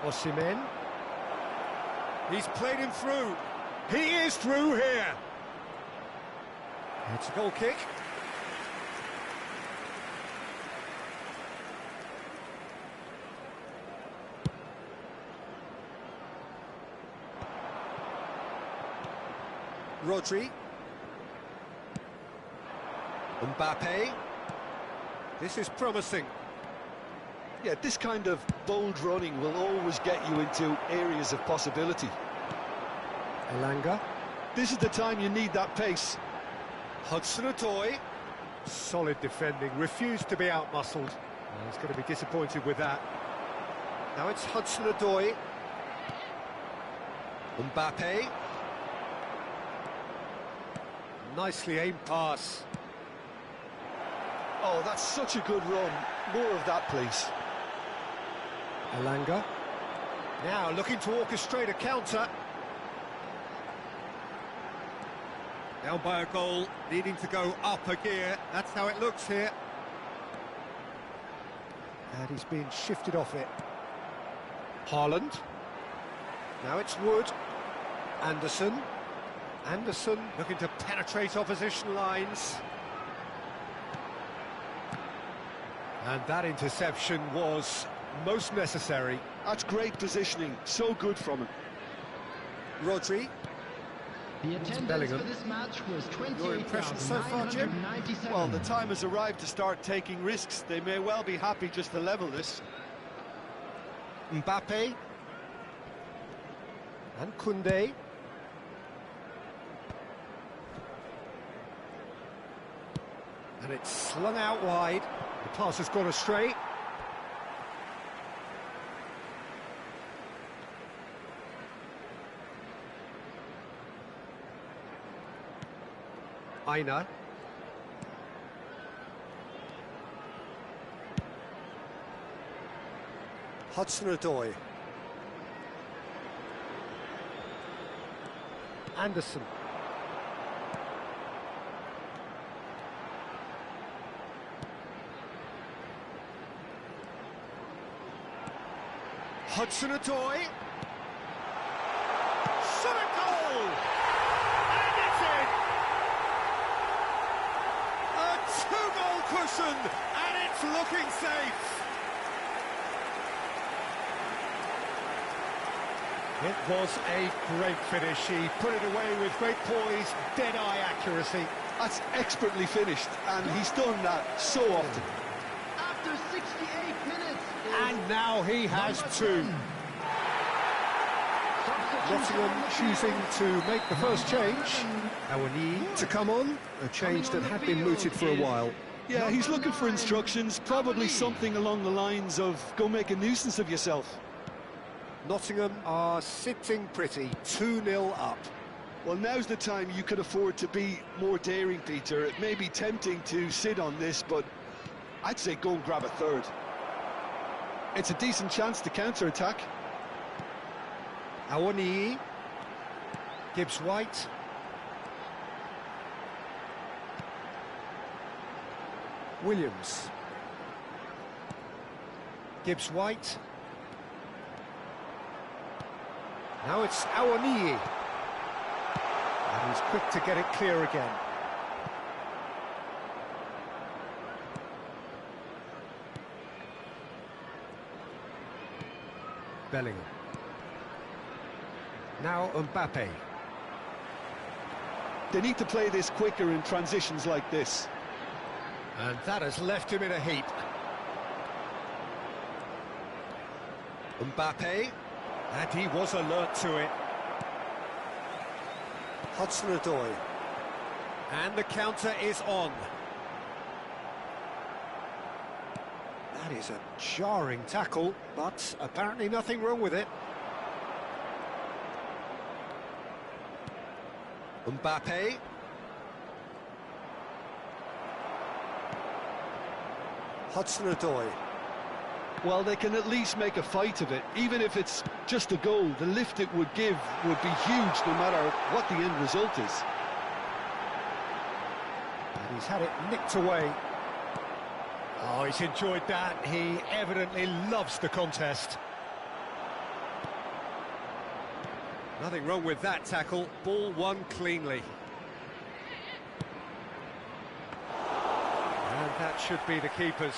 Osimhen. He's played him through. He is through here. It's a goal kick. Rodri. Mbappe. This is promising. Yeah, this kind of bold running will always get you into areas of possibility. Elanga. This is the time you need that pace. Hudson-Odoi. Solid defending, refused to be outmuscled. He's going to be disappointed with that. Now it's Hudson-Odoi. Mbappe. Nicely aimed pass. Oh, that's such a good run. More of that, please. Elanga. Now looking to orchestrate a counter. Down by a goal, needing to go up a gear. That's how it looks here. And he's being shifted off it. Haaland. Now it's Wood. Anderson. Anderson looking to penetrate opposition lines. And that interception was most necessary. That's great positioning, so good from him. Rodri. The attendance for this match was 28,997. Your impression so far, Jim? Well, the time has arrived to start taking risks. They may well be happy just to level this. Mbappe. And Koundé. And it's slung out wide. The pass has gone astray. Aina. Hudson-Odoi. Anderson. Hudson-Odoi. Shot a goal! And it's in! A two-goal cushion, and it's looking safe! It was a great finish. He put it away with great poise, dead-eye accuracy. That's expertly finished, and he's done that so often. After 68 minutes. And now he has two. Nottingham choosing to make the first change. Awoniyi to come on, a change that had been mooted for a while. Yeah, he's looking for instructions, probably something along the lines of, go make a nuisance of yourself. Nottingham are sitting pretty, 2-0 up. Well, now's the time you could afford to be more daring, Peter. It may be tempting to sit on this, but I'd say go and grab a third. It's a decent chance to counter-attack. Awoniyi. Gibbs-White. Williams. Gibbs-White. Now it's Awoniyi. And he's quick to get it clear again. Bellingham. Now Mbappe. They need to play this quicker in transitions like this. And that has left him in a heap. Mbappe. And he was alert to it. Hudson-Odoi. And the counter is on. That is a jarring tackle, but apparently nothing wrong with it. Mbappe. Hudson-Odoi. Well, they can at least make a fight of it. Even if it's just a goal, the lift it would give would be huge no matter what the end result is. And he's had it nicked away. Oh, he's enjoyed that. He evidently loves the contest. Nothing wrong with that tackle. Ball won cleanly. And that should be the keeper's.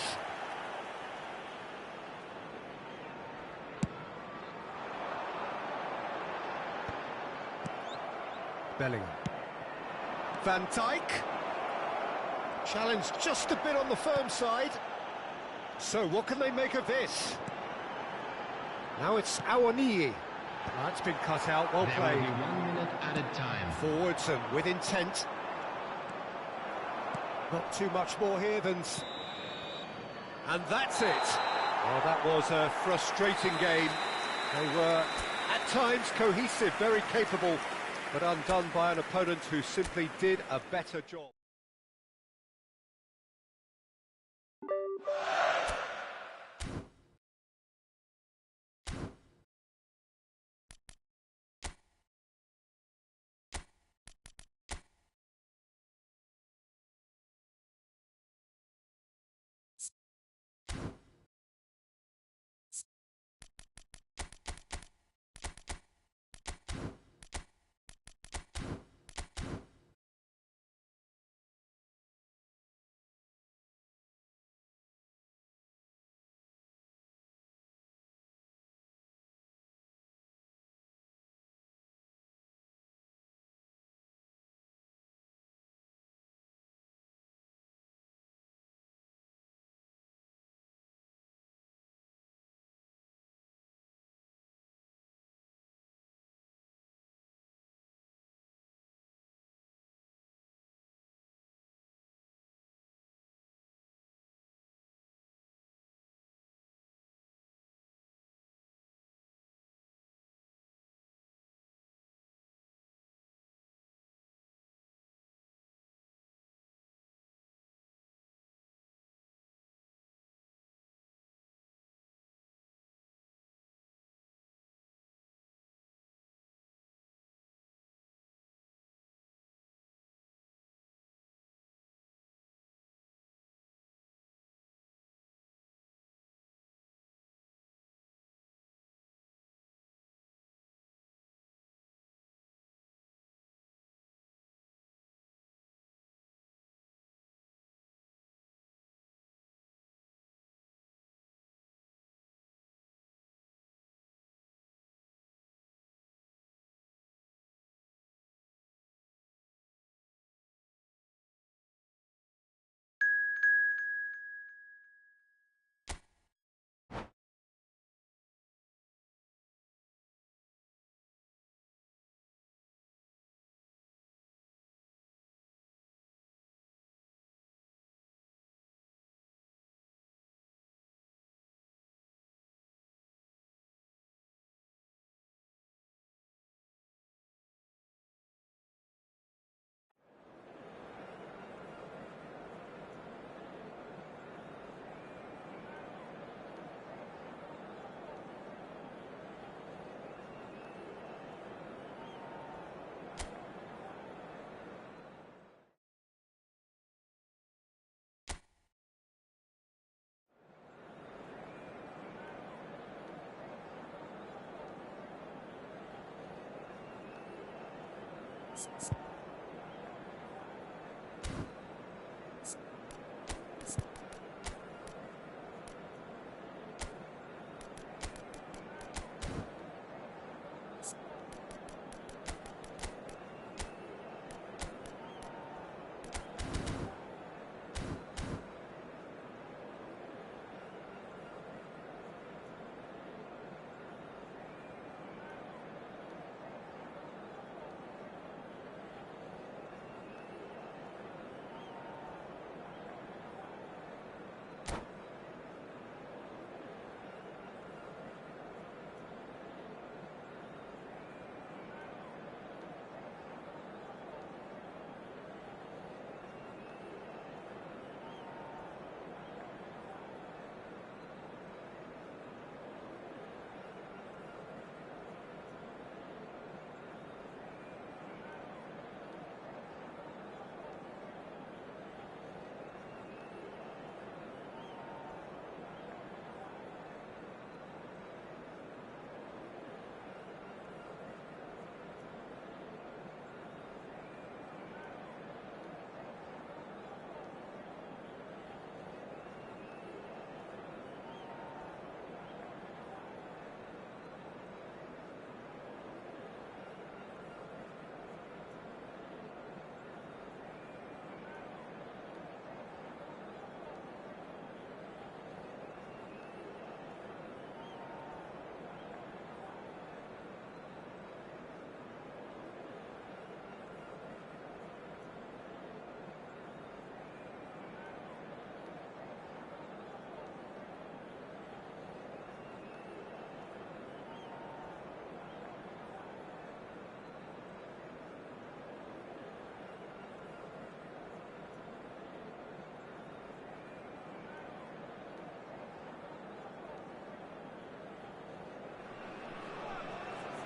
Bellingham. Van Dijk. Challenge just a bit on the firm side. So what can they make of this? Now it's Awoniyi. That's been cut out, well played. There will be 1 minute added time. Forwards and with intent. Not too much more here than... And that's it. Well, that was a frustrating game. They were, at times, cohesive, very capable, but undone by an opponent who simply did a better job.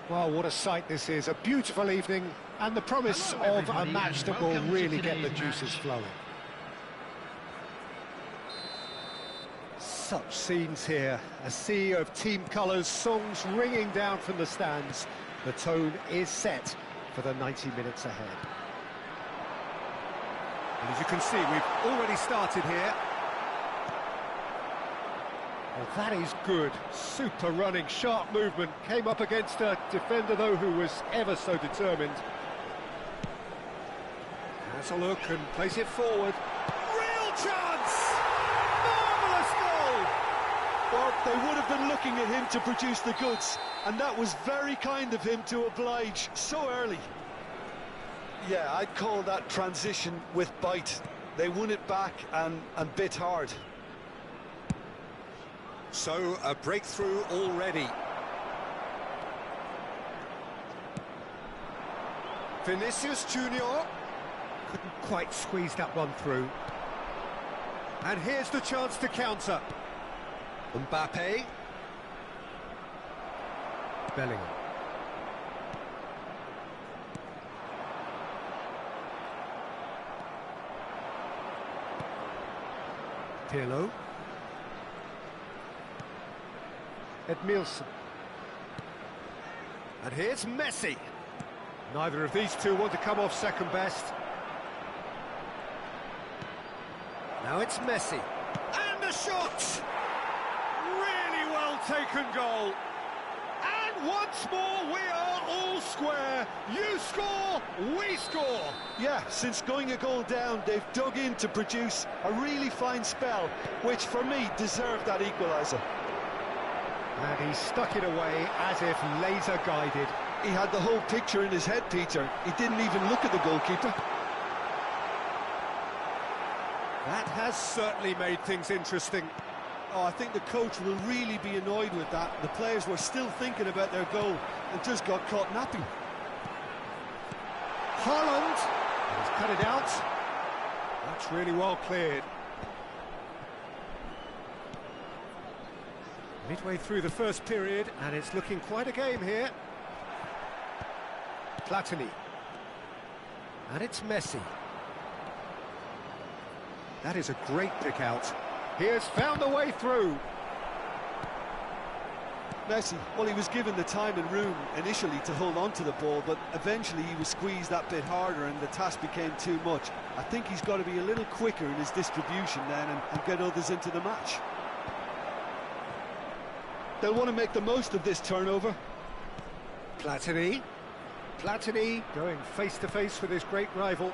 Well, what a sight this is. A beautiful evening, and the promise Hello, of a everybody, match and that will welcome to really get the today's juices match. flowing. Such scenes here. A sea of team colours, songs ringing down from the stands. The tone is set for the 90 minutes ahead. And as you can see, we've already started here. Well, that is good. Super running, sharp movement. Came up against a defender, though, who was ever so determined. Has a look and plays it forward. Real chance! Marvellous goal! Well, they would have been looking at him to produce the goods, and that was very kind of him to oblige so early. Yeah, I'd call that transition with bite. They won it back and bit hard. So, a breakthrough already. Vinicius Junior couldn't quite squeeze that one through. And here's the chance to counter. Mbappe. Bellingham. Pirlo. Edmilson. And here's Messi. Neither of these two want to come off second best. Now it's Messi. And a shot! Really well taken goal. And once more we are all square. You score, we score. Yeah, since going a goal down, they've dug in to produce a really fine spell, which for me deserved that equaliser. And he stuck it away as if laser guided. He had the whole picture in his head, Peter. He didn't even look at the goalkeeper. That has certainly made things interesting. Oh, I think the coach will really be annoyed with that. The players were still thinking about their goal and just got caught napping. Haaland has cut it out. That's really well cleared. Midway through the first period, and it's looking quite a game here. Platini. And it's Messi. That is a great pick out. He has found a way through. Messi, well, he was given the time and room initially to hold on to the ball, but eventually he was squeezed that bit harder and the task became too much. I think he's got to be a little quicker in his distribution then and get others into the match. They'll want to make the most of this turnover. Platini. Platini going face-to-face with his great rival.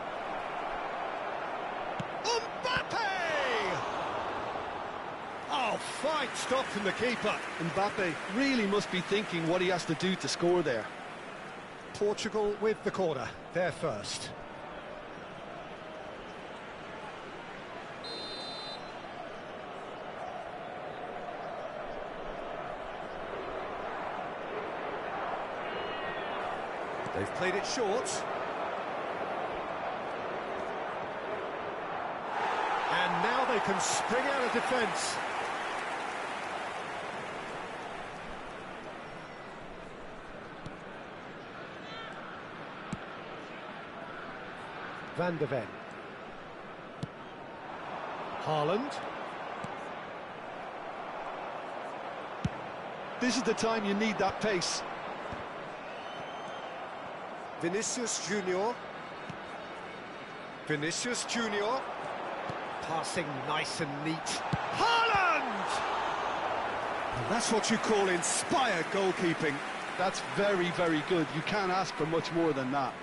Mbappe! Oh, fine stop from the keeper. Mbappe really must be thinking what he has to do to score there. Portugal with the corner, they're first. They've played it short. And now they can spring out of defence. Van de Ven. Haaland. This is the time you need that pace. Vinicius Junior. Vinicius Junior. Passing nice and neat. Haaland! And that's what you call inspired goalkeeping. That's very, very good. You can't ask for much more than that.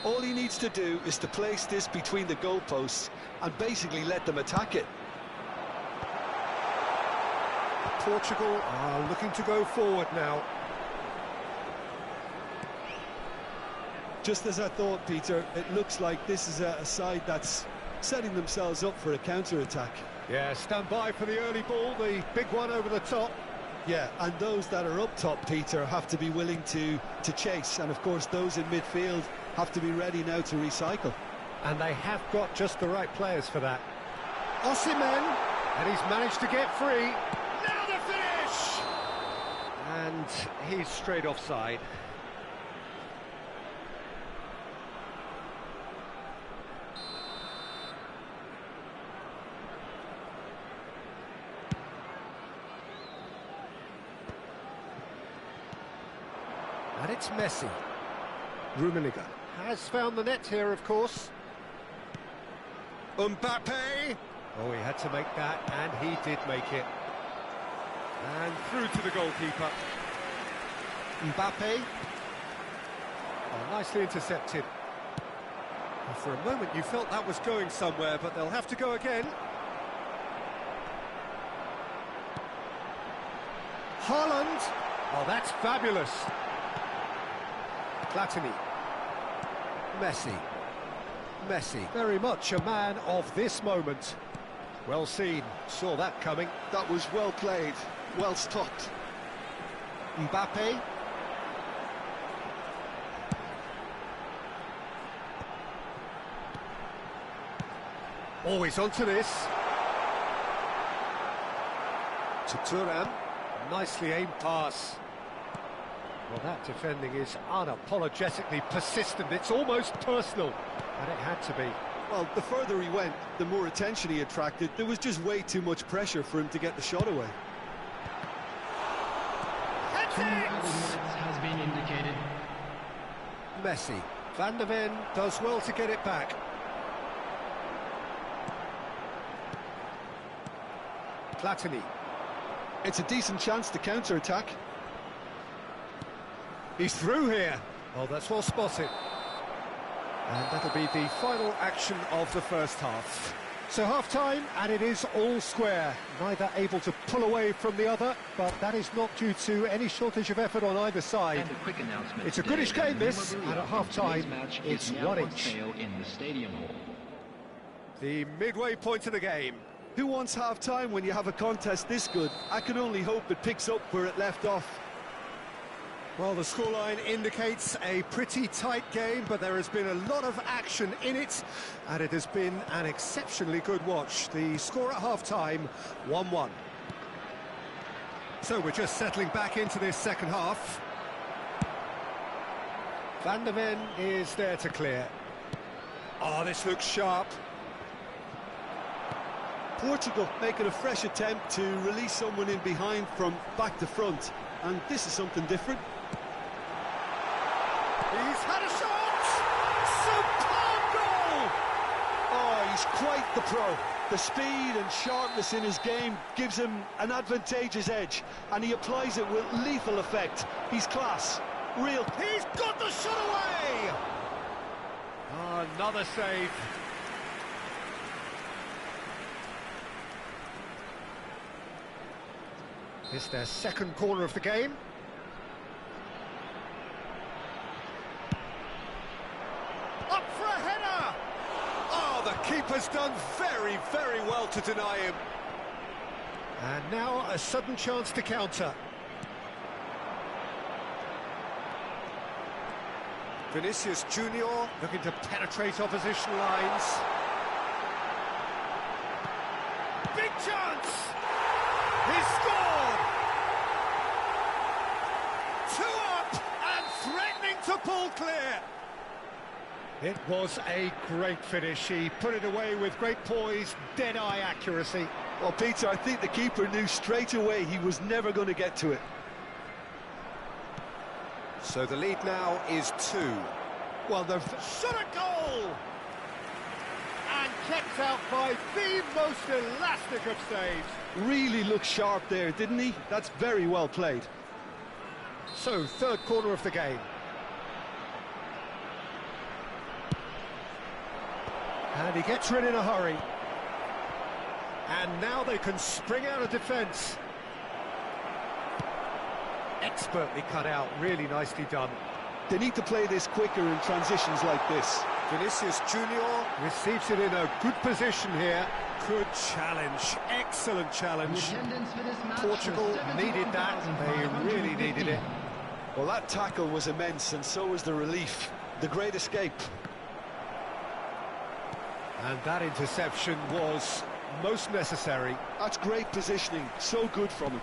All he needs to do is to place this between the goalposts and basically let them attack it. Portugal are looking to go forward now. Just as I thought, Peter, it looks like this is a side that's setting themselves up for a counter-attack. Yeah, stand by for the early ball, the big one over the top. Yeah, and those that are up top, Peter, have to be willing to chase. And, of course, those in midfield have to be ready now to recycle. And they have got just the right players for that. Osimhen, and he's managed to get free. Now the finish! And And he's straight offside. And it's Messi. Rummenigge has found the net here, of course. Mbappe! Oh, he had to make that, and he did make it. And through to the goalkeeper. Mbappe. Oh, nicely intercepted. Well, for a moment you felt that was going somewhere, but they'll have to go again. Haaland. Oh, that's fabulous. Platini. Messi. Messi, very much a man of this moment. Well seen, saw that coming. That was well played, well stopped. Mbappe. Always onto this. To Thuram. Nicely aimed pass. Well, that defending is unapologetically persistent. It's almost personal, and it had to be. Well, the further he went, the more attention he attracted. There was just way too much pressure for him to get the shot away. 2 minutes has been indicated. Messi. Van de Ven does well to get it back. Platini. It's a decent chance to counter-attack. He's through here. Oh, that's well spotted. And that'll be the final action of the first half. So half-time, and it is all square. Neither able to pull away from the other, but that is not due to any shortage of effort on either side. And a quick announcement. It's a goodish game, this, and at half-time, it's 1 on each. sale in the stadium hall. The midway point of the game. Who wants half-time when you have a contest this good? I can only hope it picks up where it left off. Well, the scoreline indicates a pretty tight game, but there has been a lot of action in it, and it has been an exceptionally good watch. The score at half-time, 1-1. So we're just settling back into this second half. Van de Ven is there to clear. Oh, this looks sharp. Portugal making a fresh attempt to release someone in behind from back to front, and this is something different. He's had a shot! Superb goal! Oh, he's quite the pro. The speed and sharpness in his game gives him an advantageous edge, and he applies it with lethal effect. He's class. Real. He's got the shot away! Oh, another save. It's their second corner of the game. Up for a header! Oh, the keeper's done very, very well to deny him. And now a sudden chance to counter. Vinicius Junior looking to penetrate opposition lines. Big chance! He's scored! 2 up and threatening to pull clear. It was a great finish. He put it away with great poise, dead-eye accuracy. Well, Peter, I think the keeper knew straight away he was never going to get to it. So the lead now is 2. Well, they've shot a goal! And kept out by the most elastic of saves. Really looked sharp there, didn't he? That's very well played. So, third corner of the game. And he gets rid in a hurry. And now they can spring out of defence. Expertly cut out, really nicely done. They need to play this quicker in transitions like this. Vinicius Junior receives it in a good position here. Good challenge, excellent challenge. Portugal needed that, they really needed it. Well, that tackle was immense, and so was the relief. The great escape. And that interception was most necessary. That's great positioning, so good from him.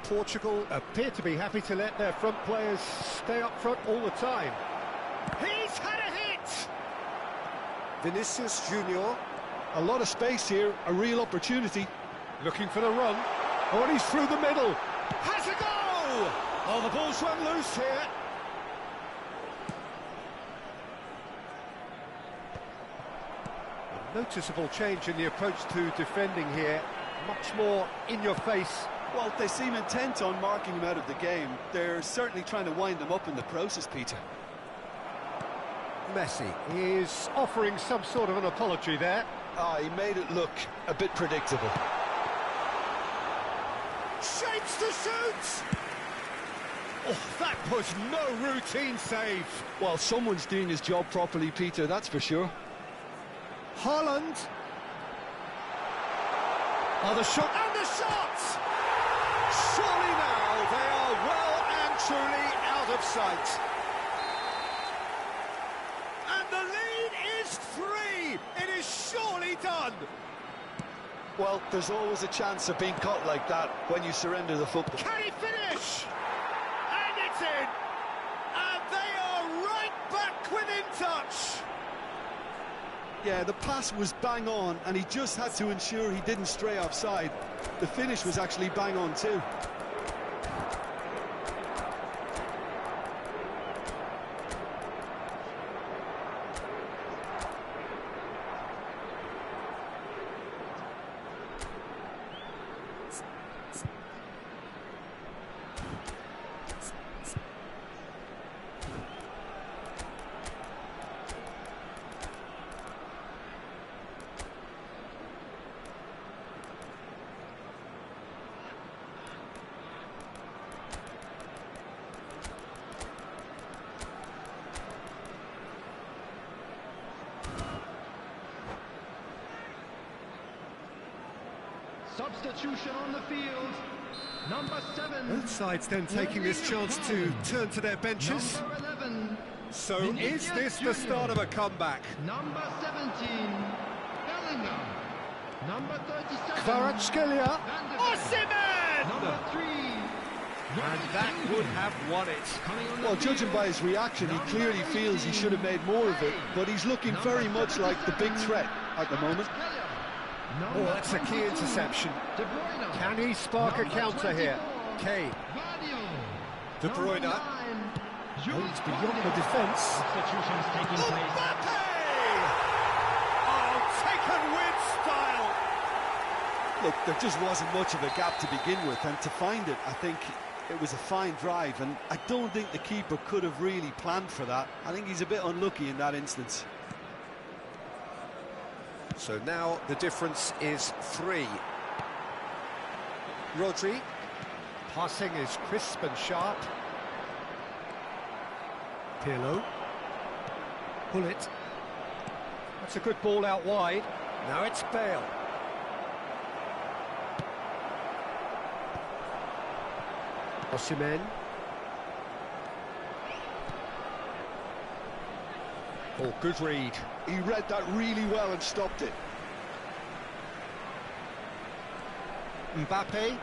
Portugal appear to be happy to let their front players stay up front all the time. He's had a hit! Vinicius Junior. A lot of space here, a real opportunity. Looking for the run. Oh, and he's through the middle. Has a goal! Oh, the ball's run loose here. A noticeable change in the approach to defending here. Much more in your face. Well, they seem intent on marking him out of the game. They're certainly trying to wind him up in the process, Peter. Messi is offering some sort of an apology there. He made it look a bit predictable. Shapes to shoot! Oh, that was no routine save. Well, someone's doing his job properly, Peter, that's for sure. Haaland. Oh, the shot, and the shot! Surely now they are well and truly out of sight. And the lead is 3. It is surely done. Well, there's always a chance of being caught like that when you surrender the football. Can he finish? And it's in. And they are right back within touch. Yeah, the pass was bang on, and he just had to ensure he didn't stray offside. The finish was actually bang on too. Substitution on the field. Number 7. Both sides then taking this chance to turn to their benches. Number 11. So Vinicius is this Junior. the start of a comeback? Number 17. Bellingham. Number 37. Kvaratskhelia. Van de Beek. Osimhen! Number 3. And that would have won it. Coming on the Well, judging by his reaction, he clearly feels he should have made more of it, but he's looking very much like the big threat at the moment. Oh, that's a key interception. De Bruyne. Can he spark a counter here? Kane. De Bruyne. Oh, it's beyond the defence. Substitutions taking place. Mbappe! Oh, taken with style. Look, there just wasn't much of a gap to begin with, and to find it, I think it was a fine drive, and I don't think the keeper could have really planned for that. I think he's a bit unlucky in that instance. So now the difference is 3. Rodri. Passing is crisp and sharp. Pirlo. Bullet. That's a good ball out wide. Now it's Bale. Osimhen. Oh, good read. He read that really well and stopped it. Mbappe.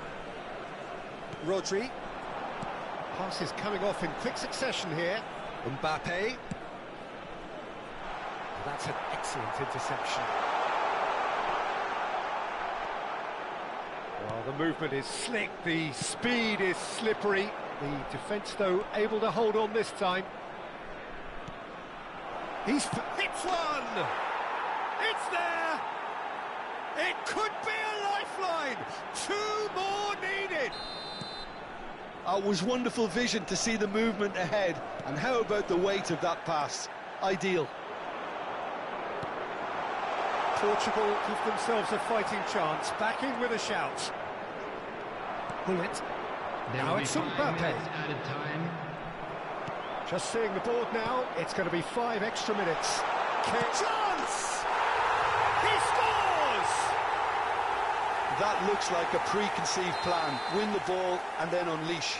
Rodri. Pass is coming off in quick succession here. Mbappe. That's an excellent interception. Well, the movement is slick, the speed is slippery. The defence, though, able to hold on this time. He's hits one! It's there! It could be a lifeline! 2 more needed! It was wonderful vision to see the movement ahead, and how about the weight of that pass? Ideal. Portugal give themselves a fighting chance, back in with a shout. Bullet. Now it's Mbappe. Added time. Just seeing the board now, it's going to be 5 extra minutes. Chance! He scores! That looks like a preconceived plan. Win the ball and then unleash.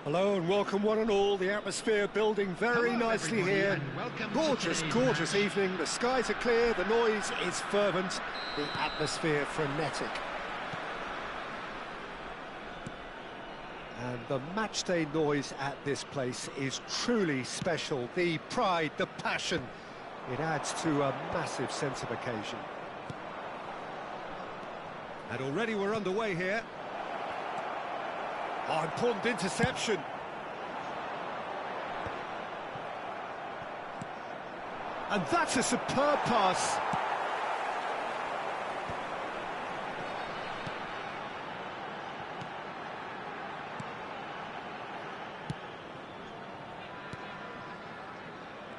Hello and welcome one and all. The atmosphere building very Hello, nicely everybody, here. and welcome to Gorgeous, today's gorgeous match. evening. The skies are clear, the noise is fervent, the atmosphere frenetic. And the matchday noise at this place is truly special. The pride, the passion, it adds to a massive sense of occasion. And already we're underway here. Oh, important interception. And that's a superb pass.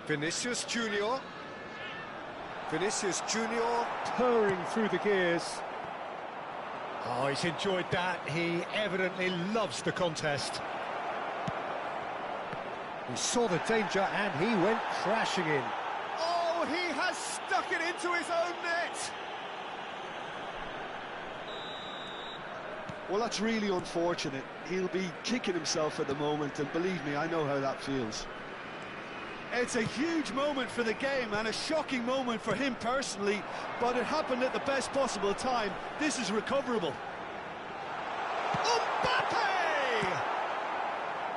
Vinicius Junior. Vinicius Junior purring through the gears. Oh, he's enjoyed that. He evidently loves the contest. He saw the danger and he went crashing in. Oh, he has stuck it into his own net. Well, that's really unfortunate. He'll be kicking himself at the moment, and believe me, I know how that feels. It's a huge moment for the game and a shocking moment for him personally, but it happened at the best possible time. This is recoverable. Mbappe!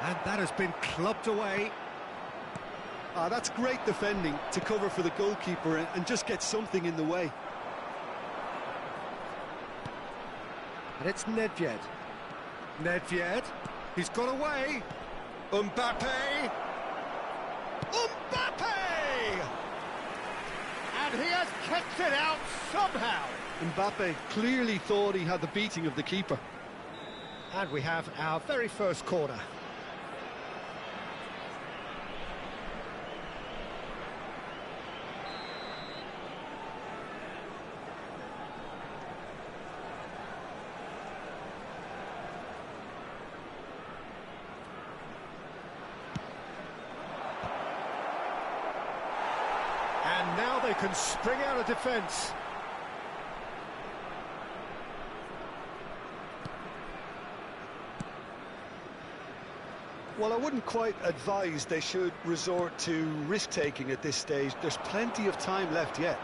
And that has been clubbed away. That's great defending to cover for the goalkeeper and just get something in the way. And it's Nedved. Nedved, he's got away. Mbappe! Mbappe! And he has kept it out somehow. Mbappe clearly thought he had the beating of the keeper. And we have our very first corner. And now they can spring out of defence. Well, I wouldn't quite advise they should resort to risk-taking at this stage. There's plenty of time left yet.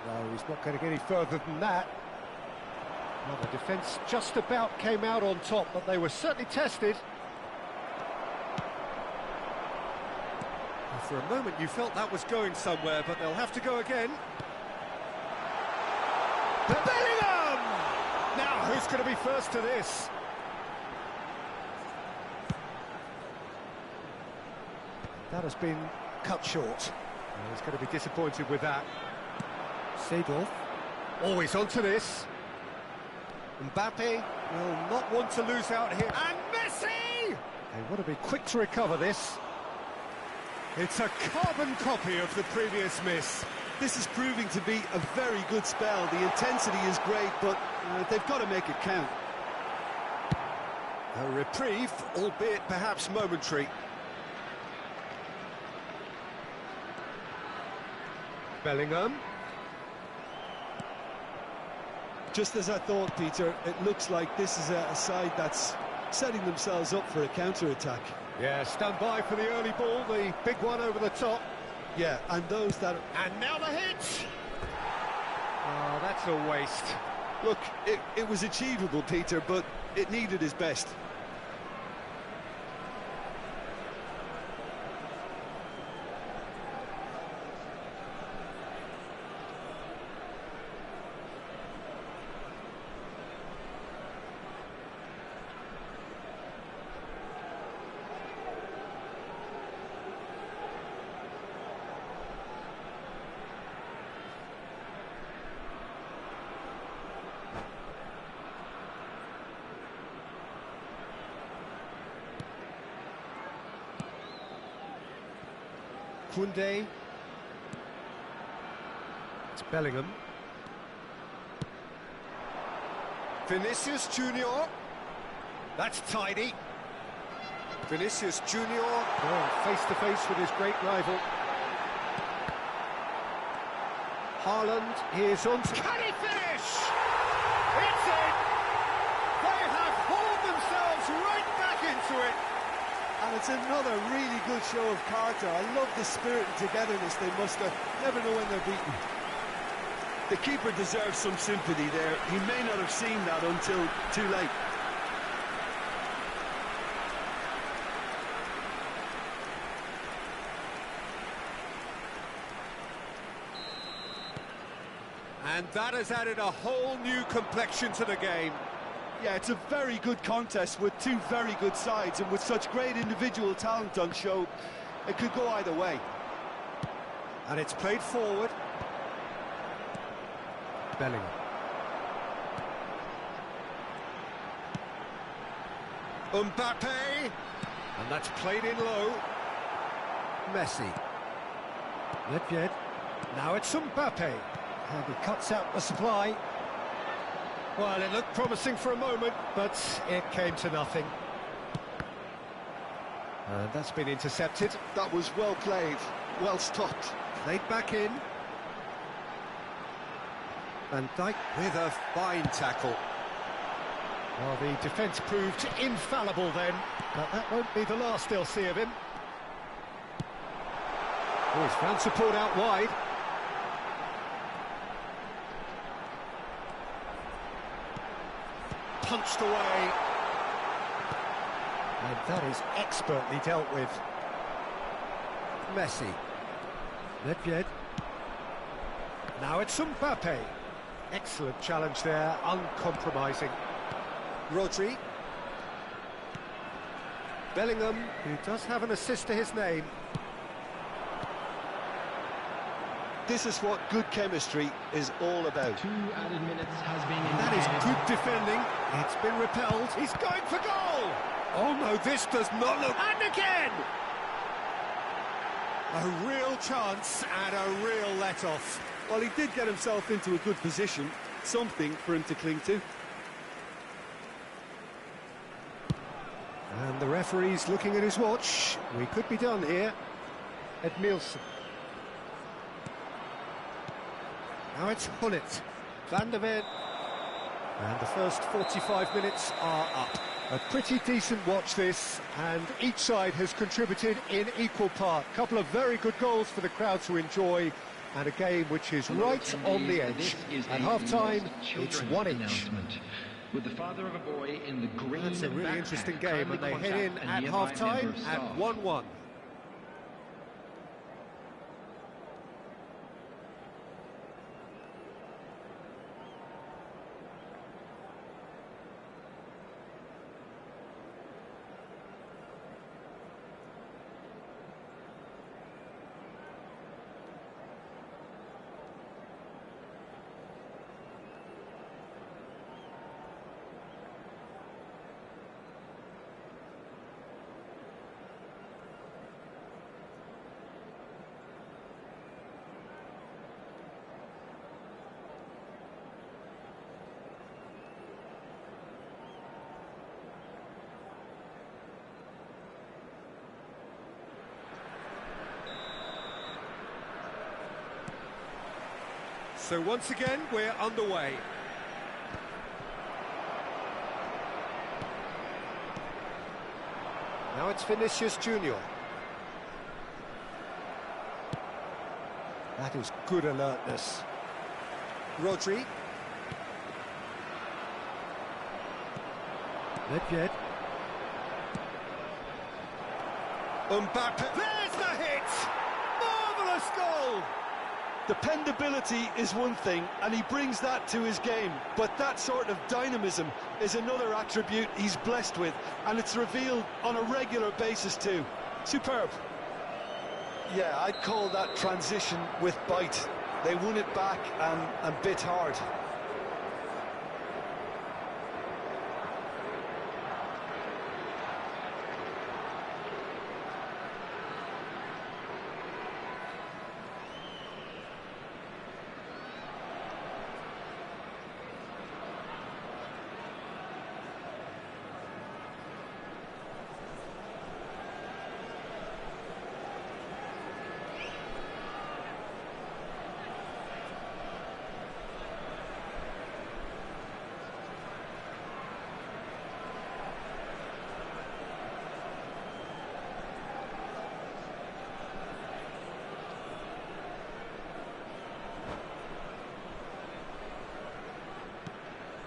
No, he's not going to get any further than that. Well, the defence just about came out on top, but they were certainly tested. For a moment you felt that was going somewhere, but they'll have to go again. Bellingham! Now, who's going to be first to this? That has been cut short. He's going to be disappointed with that. Seedorf. Always onto this. Mbappe will not want to lose out here. And Messi! They want to be quick to recover this. It's a carbon copy of the previous miss. This is proving to be a very good spell. The intensity is great, but they've got to make it count. A reprieve, albeit perhaps momentary. Bellingham. Just as I thought, Peter, it looks like this is a side that's setting themselves up for a counter-attack. Yeah, stand by for the early ball, the big one over the top. Yeah, and those that... And now the hit! Oh, that's a waste. Look, it was achievable, Peter, but it needed his best. Koundé. It's Bellingham. Vinicius Junior. That's tidy. Vinicius Junior going face to face with his great rival. Haaland is on. Can he finish? It's in! They have hauled themselves right back into it. And it's another really good show of character. I love the spirit and togetherness they muster. Never know when they're beaten. The keeper deserves some sympathy there. He may not have seen that until too late. And that has added a whole new complexion to the game. Yeah, it's a very good contest with two very good sides, and with such great individual talent on show, it could go either way. And it's played forward. Bellingham. Mbappe. And that's played in low. Messi. Nedved. Now it's Mbappe. And he cuts out the supply. Well, it looked promising for a moment, but it came to nothing. And that's been intercepted. That was well played, well stopped. Played back in. Van Dijk with a fine tackle. Well, the defence proved infallible then, but that won't be the last they'll see of him. Oh, he's found support out wide. Punched away. And that is expertly dealt with. Messi. Nedved. Now it's Mbappe. Excellent challenge there, uncompromising. Rodri. Bellingham, who does have an assist to his name. This is what good chemistry is all about. 2 added minutes has been That is indicated. good defending. It's been repelled. He's going for goal! Oh no, this does not look... And again! A real chance and a real let-off. Well, he did get himself into a good position, something for him to cling to. And the referee's looking at his watch. We could be done here. Edmilson. Now it's Gullit. Van der Ven. And the first 45 minutes are up. A pretty decent watch this, and each side has contributed in equal part. A couple of very good goals for the crowd to enjoy, and a game which is right on the edge. At half-time, it's 1 each. With the father of a boy in the green That's a really backpack, interesting game, and they kindly head in contact a at nearby half-time member of at staff. 1-1. So once again, we're underway. Now it's Vinicius Junior. That is good alertness. Rodri. Nedved. Mbappe. There's the hit! Marvellous goal! Dependability is one thing, and he brings that to his game, but that sort of dynamism is another attribute he's blessed with, and it's revealed on a regular basis too. Superb. Yeah, I'd call that transition with bite. They won it back and bit hard.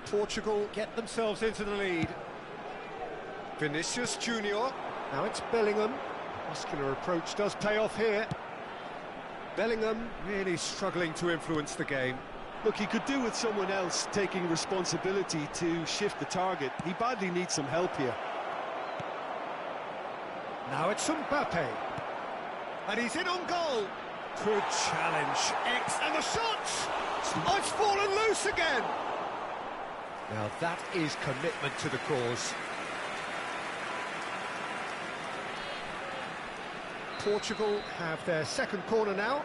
Portugal get themselves into the lead. Vinicius Junior. Now it's Bellingham. Muscular approach does pay off here. Bellingham really struggling to influence the game. Look, he could do with someone else taking responsibility to shift the target. He badly needs some help here. Now it's Mbappe. And he's in on goal. Good challenge. And the shot! Oh, it's fallen loose again! Now that is commitment to the cause. Portugal have their second corner now.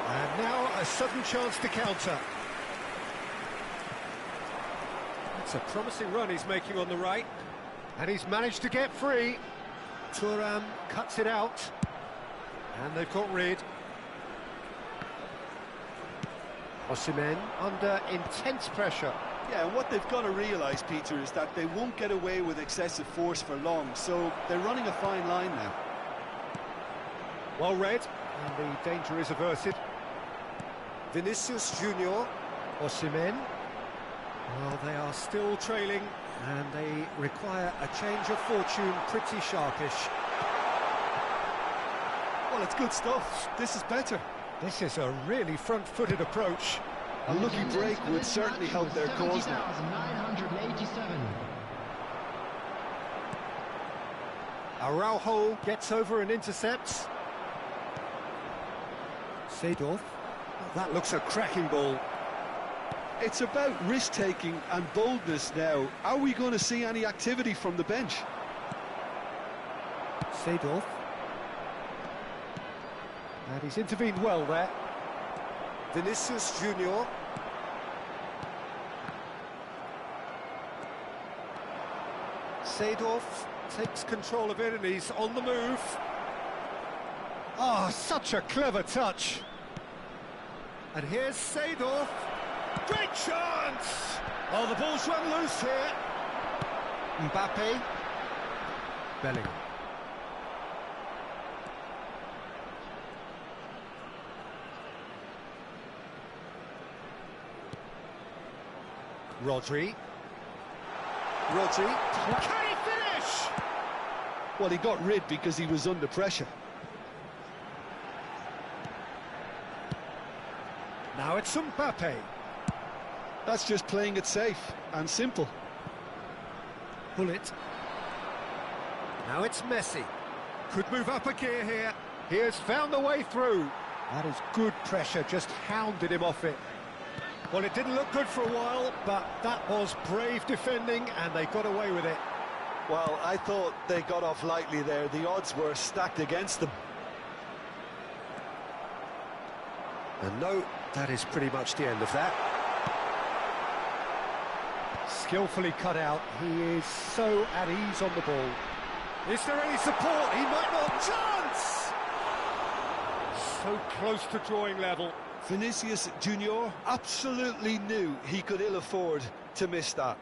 And now a sudden chance to counter. It's a promising run he's making on the right. And he's managed to get free. Thuram cuts it out. And they've got rid. Osimhen under intense pressure. Yeah, and what they've got to realise, Peter, is that they won't get away with excessive force for long, so they're running a fine line now. Well read, and the danger is averted. Vinicius Junior. Osimhen. Well, they are still trailing, and they require a change of fortune pretty sharpish. Well, it's good stuff. This is better. This is a really front-footed approach. A lucky break would certainly help their cause now. 70,987. Araujo gets over and intercepts. Seedorf. That looks a cracking ball. It's about risk-taking and boldness now. Are we going to see any activity from the bench? Seedorf. And he's intervened well there. Vinicius Junior. Seedorf takes control of it and he's on the move. Oh, such a clever touch. And here's Seedorf. Great chance! Oh, the ball's run loose here. Mbappe. Bellingham. Rodri. Can he finish? Well, he got rid because he was under pressure. Now it's Mbappe. That's just playing it safe and simple. Bullet. Now it's Messi. Could move up a gear here. He has found the way through. That is good pressure, just hounded him off it. Well, it didn't look good for a while, but that was brave defending, and they got away with it. Well, I thought they got off lightly there. The odds were stacked against them. And no, that is pretty much the end of that. Skillfully cut out. He is so at ease on the ball. Is there any support? He might not. Chance! So close to drawing level. Vinicius Junior absolutely knew he could ill afford to miss that.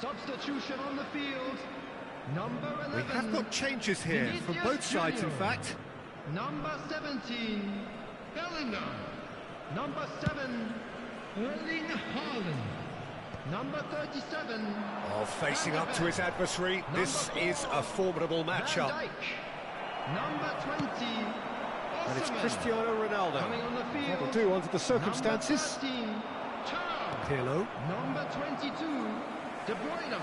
Substitution on the field. Number 11. We have got changes here from Vinicius both sides, in Junior. fact. Number 17, Bellingham. Number 7, Erling Haaland. Number 37. Oh, facing up to his adversary. This Number 4, is a formidable Van matchup. Dijk. Number 20, And it's Osimhen. Cristiano Ronaldo. Coming on the field. That'll do under the circumstances. Number 13, Thuram. Pirlo. Number 22, De Bruyne.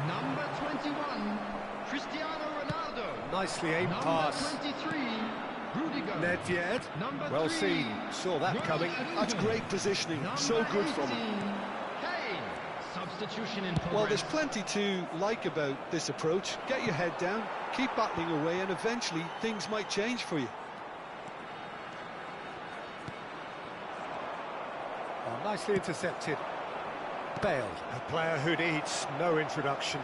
Number 21, Cristiano Ronaldo. Nicely aimed Number pass. 23, Rudiger. Nedved. Number Well 3, seen. Saw that coming. That's great positioning, Number so good from 18, him. Kane. Substitution in progress. Well, there's plenty to like about this approach. Get your head down, keep battling away, and eventually things might change for you. Oh, nicely intercepted. Bale, a player who needs no introduction.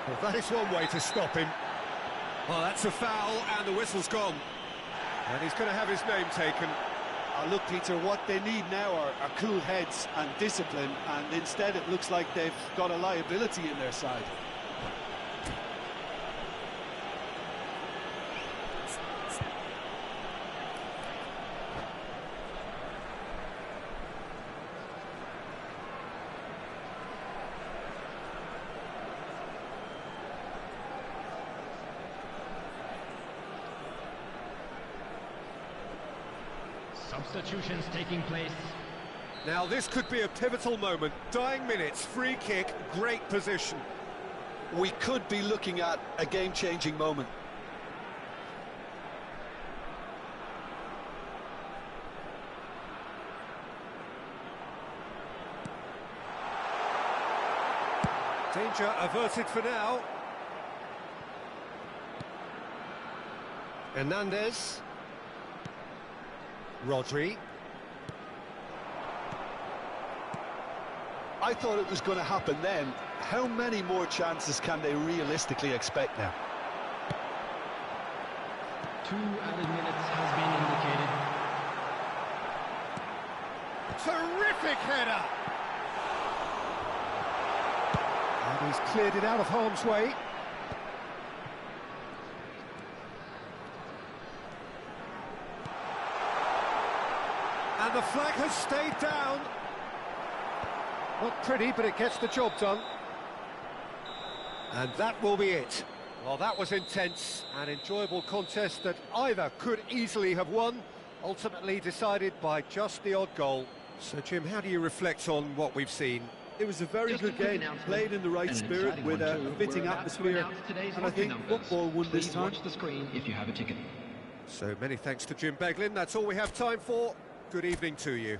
Well, that is one way to stop him. Well, that's a foul, and the whistle's gone. And he's going to have his name taken. Look, Peter, what they need now are cool heads and discipline, and instead it looks like they've got a liability in their side. Substitutions taking place. Now, this could be a pivotal moment. Dying minutes, free kick, great position. We could be looking at a game-changing moment. Danger averted for now. Hernandez. Rodri. I thought it was going to happen then. How many more chances can they realistically expect now? 2 added minutes has been indicated. Terrific header! And he's cleared it out of harm's way. And the flag has stayed down. Not pretty, but it gets the job done. And that will be it. Well, that was intense, an enjoyable contest that either could easily have won, ultimately decided by just the odd goal. So, Jim, how do you reflect on what we've seen? It was a very Just a good quick game, announcement. played in the right And an spirit exciting with one, a too. fitting We're about to atmosphere, announce today's and I lucky think numbers. football won this Please time. watch the screen if you have a ticket. So many thanks to Jim Beglin. That's all we have time for. Good evening to you.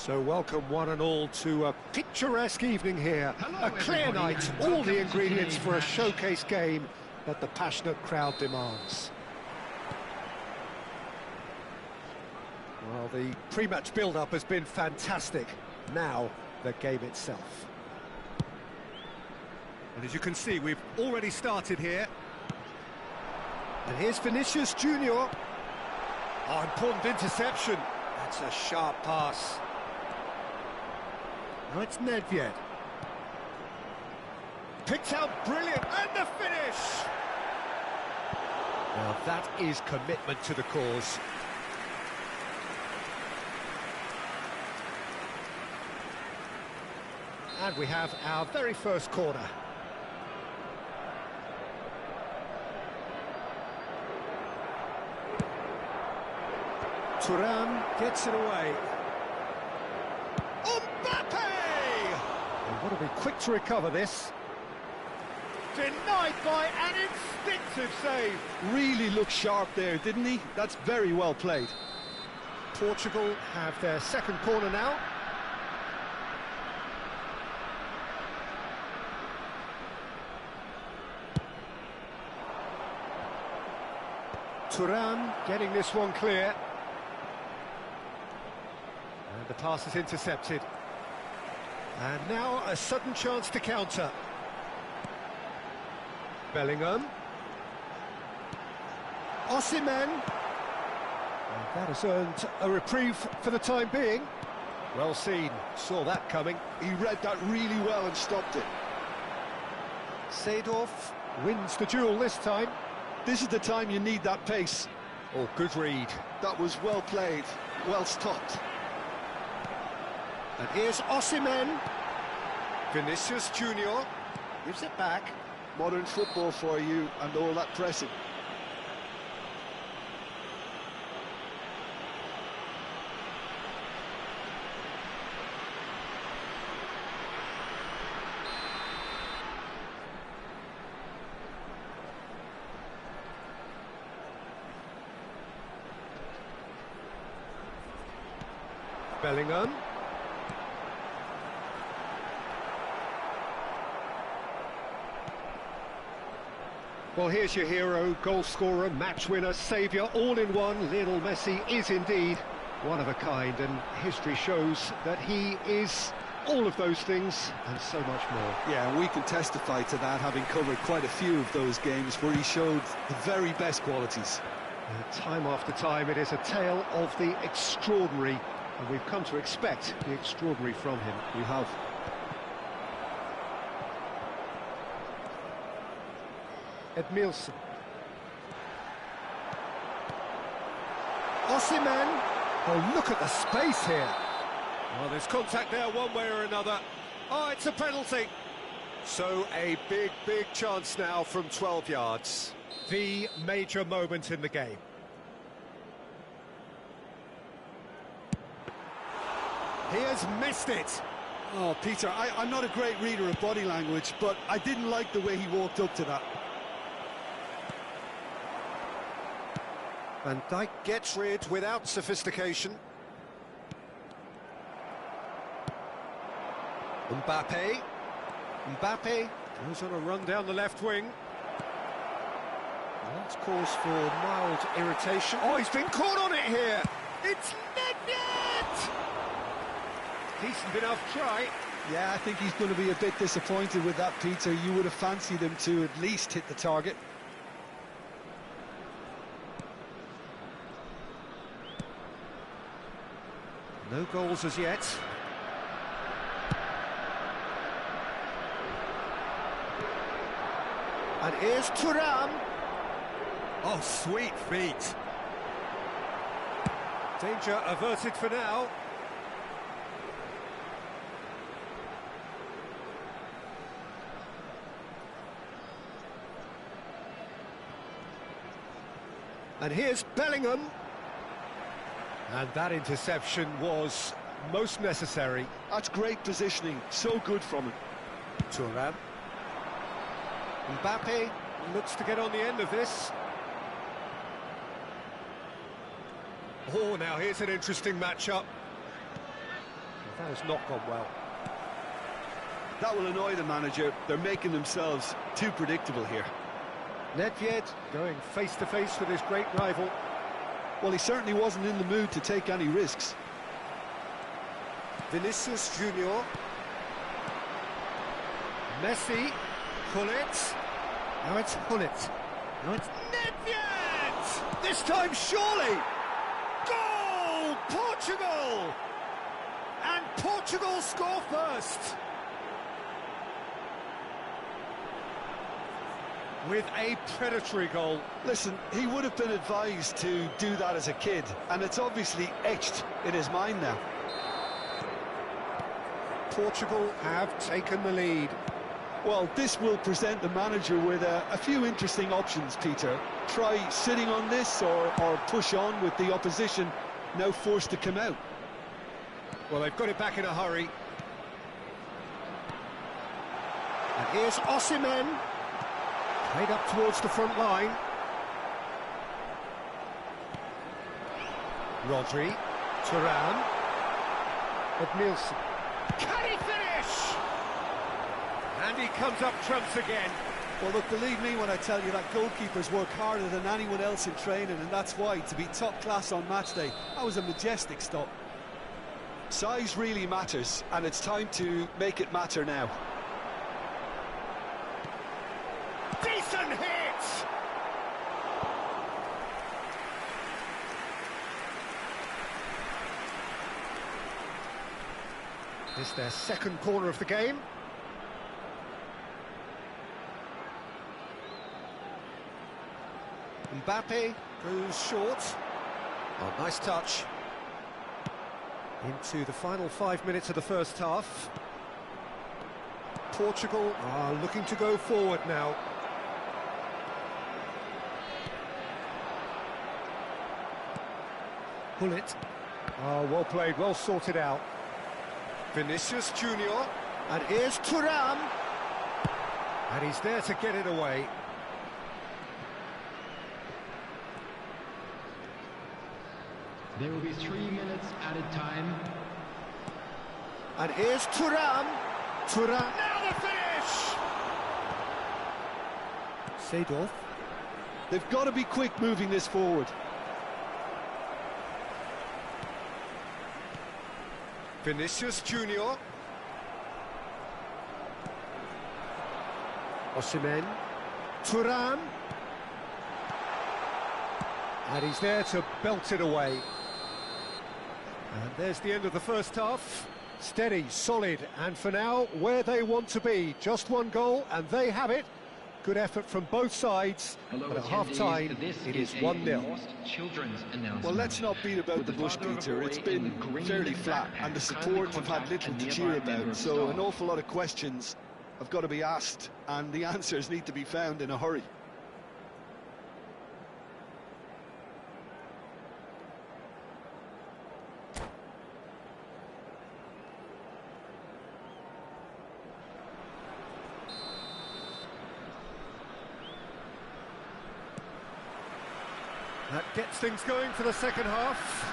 So welcome one and all to a picturesque evening here. Hello, A clear everybody, night, and all welcome the to ingredients today's for a match. showcase game that the passionate crowd demands. Well, the pre-match build-up has been fantastic. Now, the game itself. And as you can see, we've already started here. And here's Vinicius Junior. Oh, important interception. That's a sharp pass. Now it's Nedved. Picked out brilliant, and the finish! Now that is commitment to the cause. And we have our very first corner. Thuram gets it away. Mbappe! They've got to be quick to recover this. Denied by an instinctive save. Really looked sharp there, didn't he? That's very well played. Portugal have their second corner now. Thuram getting this one clear. And the pass is intercepted. And now a sudden chance to counter. Bellingham. Osimhen. And that has earned a reprieve for the time being. Well seen, saw that coming. He read that really well and stopped it. Seedorf wins the duel this time. This is the time you need that pace. Oh, good read. That was well played, well stopped. And here's Osimhen. Vinicius Junior gives it back. Modern football for you and all that pressing. Bellingham. Well, here's your hero, goal scorer, match winner, saviour, all in one. Lionel Messi is indeed one of a kind, and history shows that he is all of those things and so much more. Yeah, we can testify to that, having covered quite a few of those games where he showed the very best qualities. Time after time, it is a tale of the extraordinary, and we've come to expect the extraordinary from him. We have. Edmilson. Osimhen. Oh, look at the space here. Well, there's contact there one way or another. Oh, it's a penalty. So a big, big chance now from 12 yards. The major moment in the game. He has missed it. Oh, Peter, I'm not a great reader of body language, but I didn't like the way he walked up to that. Van Dijk gets rid without sophistication. Mbappe. Mbappe goes on a run down the left wing. Well, that's cause for mild irritation. Oh, he's been caught on it here. It's Nedved! Decent enough try. Yeah, I think he's going to be a bit disappointed with that, Peter. You would have fancied him to at least hit the target. No goals as yet. And here's Thuram. Oh, sweet feet. Danger averted for now. And here's Bellingham. And that interception was most necessary. That's great positioning, so good from him. Thuram. Mbappe looks to get on the end of this. Oh, now here's an interesting matchup. That has not gone well. That will annoy the manager. They're making themselves too predictable here. Nedved going face-to-face with his great rival. Well, he certainly wasn't in the mood to take any risks. Vinicius Junior. Messi. Gullit. Now it's Gullit. Now it's Nedved! This time surely! Goal! Portugal! And Portugal score first! With a predatory goal. Listen, he would have been advised to do that as a kid, and it's obviously etched in his mind now. Portugal have taken the lead. Well, this will present the manager with a few interesting options, Peter. Try sitting on this or push on with the opposition now forced to come out. Well, they've got it back in a hurry. And here's Osimhen. Played up towards the front line. Rodri. Thuram. Edmilson. Can he finish? And he comes up trumps again. Well, look, believe me when I tell you that goalkeepers work harder than anyone else in training, and that's why, to be top class on match day, that was a majestic stop. Size really matters, and it's time to make it matter now. Decent hit! This is their second corner of the game. Mbappe goes short. Oh, nice touch. Into the final 5 minutes of the first half. Portugal are looking to go forward now. Gullit. Oh, well played, well sorted out. Vinicius Junior. And here's Thuram. And he's there to get it away. There will be 3 minutes added time. And here's Thuram. Thuram. Now the finish! Seedorf. They've got to be quick moving this forward. Vinicius Junior. Osimhen. Thuram. And he's there to belt it away. And there's the end of the first half. Steady, solid, and for now, where they want to be. Just one goal, and they have it. Good effort from both sides, but at half-time, it is 1-0. Well, let's not beat about the bush, Peter. It's been fairly flat, and the support have had little to cheer about, so an awful lot of questions have got to be asked, and the answers need to be found in a hurry. That gets things going for the second half.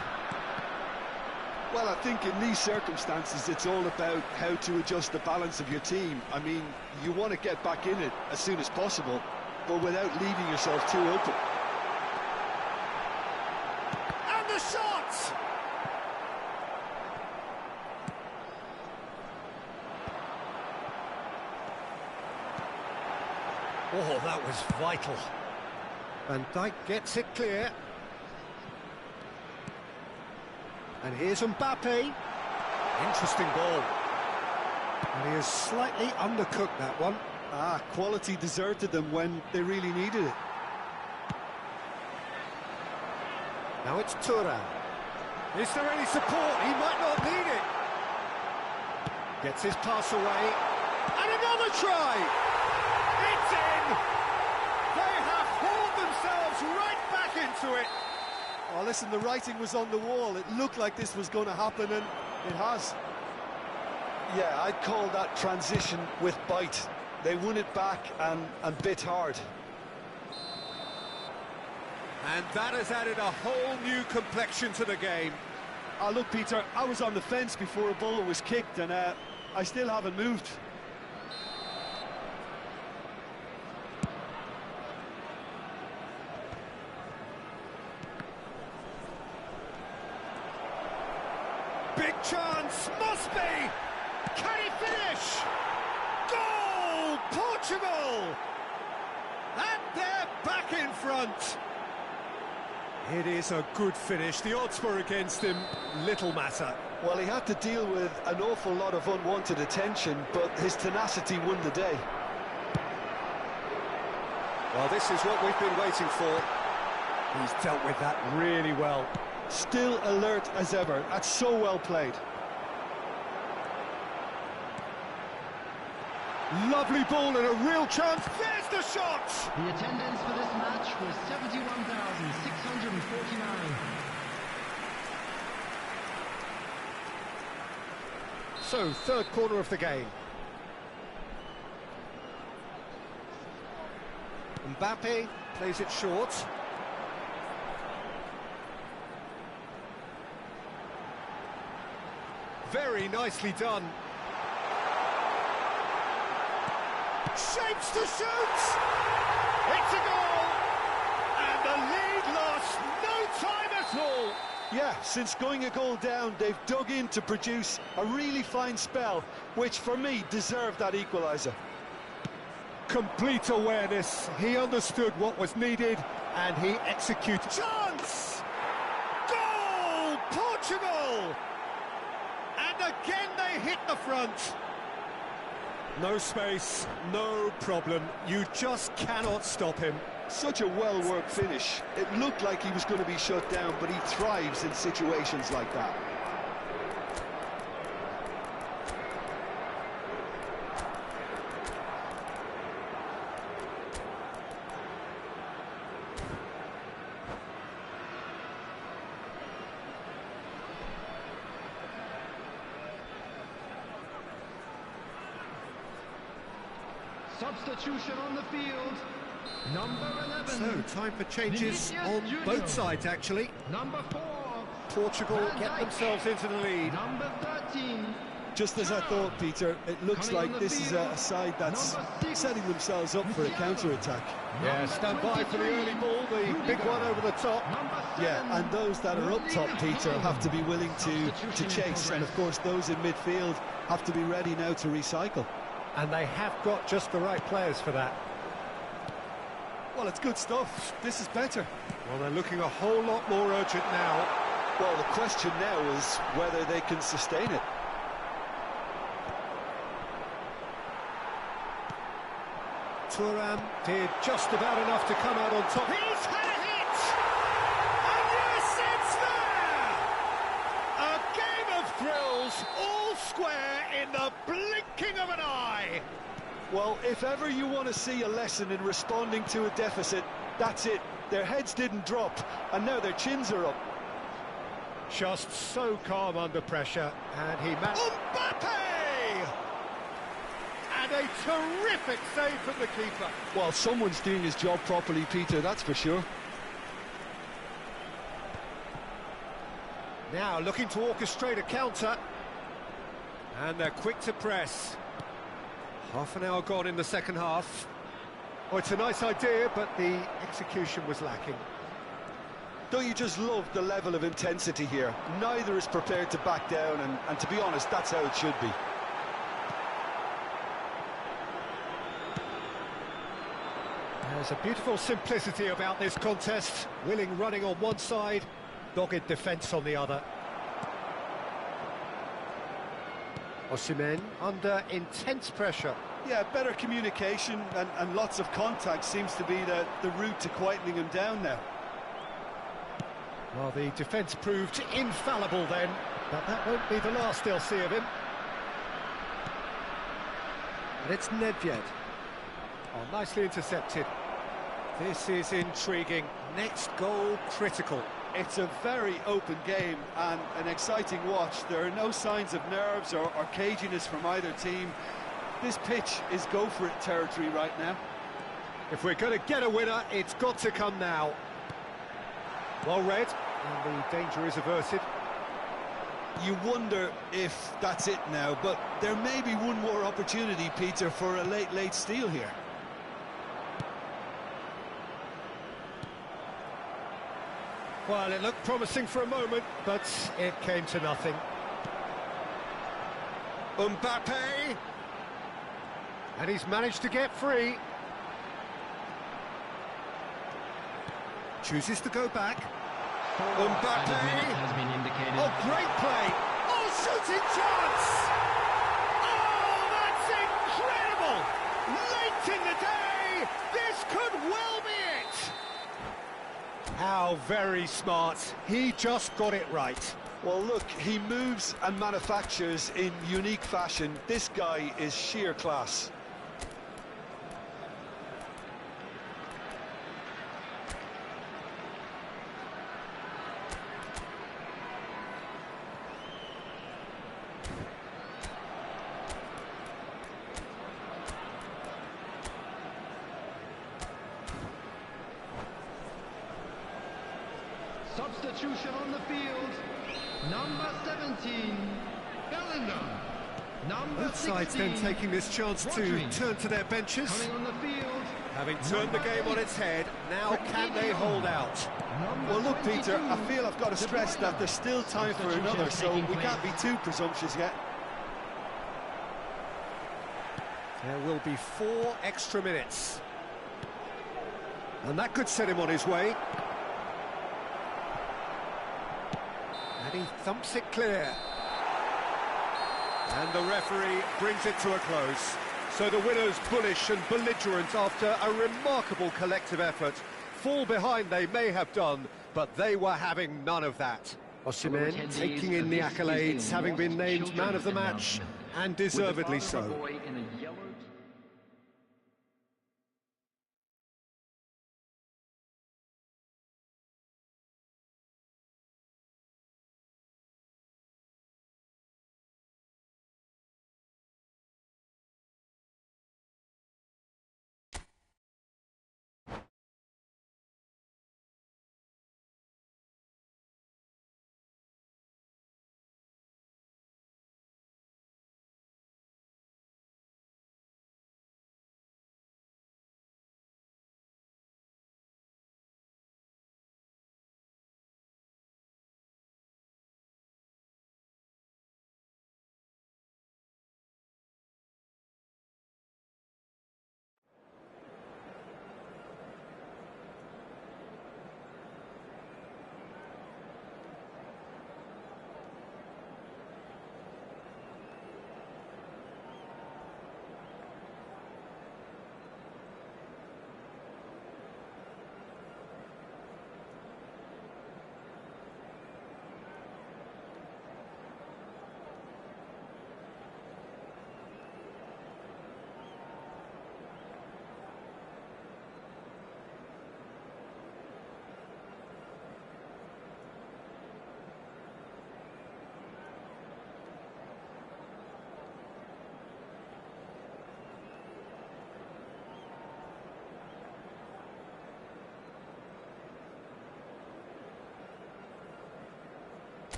Well, I think in these circumstances, it's all about how to adjust the balance of your team. I mean, you want to get back in it as soon as possible, but without leaving yourself too open. And the shot! Oh, that was vital. Van Dijk gets it clear. And here's Mbappe. Interesting ball. And he has slightly undercooked that one. Quality deserted them when they really needed it. Now it's Thuram. Is there any support? He might not need it. Gets his pass away. And another try! It's in! They have hauled themselves right back into it. Oh, listen, the writing was on the wall. It looked like this was going to happen, and it has. Yeah, I'd call that transition with bite. They won it back and bit hard. And that has added a whole new complexion to the game. Look, Peter, I was on the fence before a ball was kicked, and I still haven't moved. Big chance, must be! Can he finish? Goal, Portugal! And they're back in front. It is a good finish. The odds were against him, little matter. Well, he had to deal with an awful lot of unwanted attention, but his tenacity won the day. Well, this is what we've been waiting for. He's dealt with that really well. Still alert as ever. That's so well played. Lovely ball and a real chance. There's the shot! The attendance for this match was 71,649. So, third corner of the game. Mbappe plays it short. Very nicely done. Shapes to shoot! It's a goal! And the lead lost no time at all! Yeah, since going a goal down, they've dug in to produce a really fine spell, which for me deserved that equaliser. Complete awareness. He understood what was needed and he executed. Chance! Goal! Portugal! And again they hit the front. No space, no problem. You just cannot stop him. Such a well-worked finish. It looked like he was going to be shut down, but he thrives in situations like that. Substitution on the field. Number 11. So, time for changes on both sides, actually. Number 4. Portugal get themselves into the lead. Number 13. Just as I thought, Peter, it looks like this is a side that's setting themselves up for a counter-attack. Yeah, stand by for the early ball, the big one over the top. Yeah, and those that are up top, Peter, have to be willing to chase, and of course those in midfield have to be ready now to recycle. And they have got just the right players for that. Well, it's good stuff. This is better. Well, they're looking a whole lot more urgent now. Well, the question now is whether they can sustain it. Thuram did just about enough to come out on top. He's had a hit! And yes, it's there! A game of thrills, all square in the blinking of an eye. Well, if ever you want to see a lesson in responding to a deficit, that's it. Their heads didn't drop, and now their chins are up. Just so calm under pressure, and he managed... Mbappe! And a terrific save from the keeper. Well, someone's doing his job properly, Peter, that's for sure. Now looking to orchestrate a counter. And they're quick to press. Half an hour gone in the second half. Oh, it's a nice idea, but the execution was lacking. Don't you just love the level of intensity here? Neither is prepared to back down, and to be honest, that's how it should be. There's a beautiful simplicity about this contest. Willing running on one side, dogged defence on the other. Osimhen under intense pressure. Yeah, better communication and lots of contact seems to be the route to quietening him down now. Well, the defence proved infallible then, but that won't be the last they'll see of him. And it's Nedved. Oh, nicely intercepted. This is intriguing. Next goal critical. It's a very open game and an exciting watch. There are no signs of nerves or caginess from either team. This pitch is go-for-it territory right now. If we're going to get a winner, it's got to come now. Well read, and the danger is averted. You wonder if that's it now, but there may be one more opportunity, Peter, for a late steal here. Well, it looked promising for a moment, but it came to nothing. Mbappe! And he's managed to get free. Chooses to go back. Mbappe! Has been indicated. Oh, great play! Oh, shooting chance! Oh, that's incredible! Late in the day, this could well be it! How very smart. He just got it right. Well, look, he moves and manufactures in unique fashion. This guy is sheer class. Substitution on the field. Number 17, Bellingham. Number Both sides 16, then taking this chance Rodri. to turn to their benches. Coming on the field. Having turned the game on its head, now can they hold out? Well, look, Peter, I feel I've got to stress that there's still time for another, so we can't be too presumptuous yet. There will be 4 extra minutes. And that could set him on his way. And he thumps it clear. And the referee brings it to a close. So the winners, bullish and belligerent after a remarkable collective effort. Fall behind they may have done, but they were having none of that. Osimhen taking in the accolades, having been named man of the match, and deservedly so.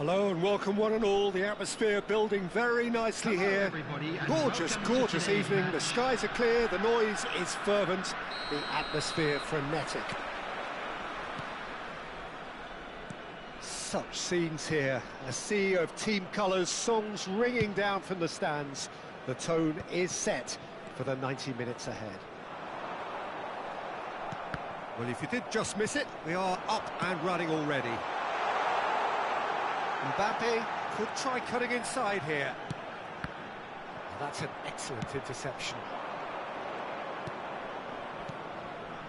Hello and welcome one and all. The atmosphere building very nicely here. Gorgeous, gorgeous evening. The skies are clear, the noise is fervent, the atmosphere frenetic. Such scenes here. A sea of team colours, songs ringing down from the stands. The tone is set for the 90 minutes ahead. Well, if you did just miss it, we are up and running already. Mbappe could try cutting inside here. Well, that's an excellent interception.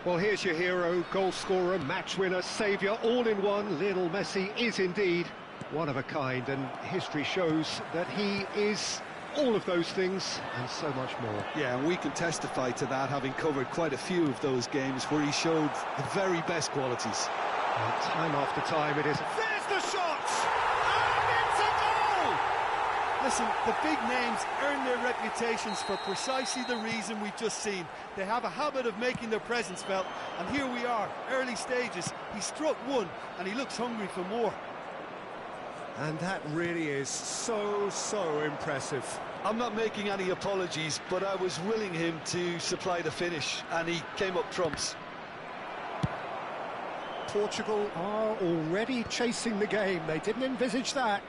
Well, here's your hero, goal scorer, match winner, saviour, all in one. Lionel Messi is indeed one of a kind, and history shows that he is all of those things and so much more. Yeah, and we can testify to that, having covered quite a few of those games where he showed the very best qualities. And time after time it is... There's the shot! And it's a goal! Listen, the big names earn their reputations for precisely the reason we've just seen. They have a habit of making their presence felt, and here we are, early stages. He struck one, and he looks hungry for more. And that really is so impressive. I'm not making any apologies, but I was willing him to supply the finish, and he came up trumps. Portugal are already chasing the game. They didn't envisage that.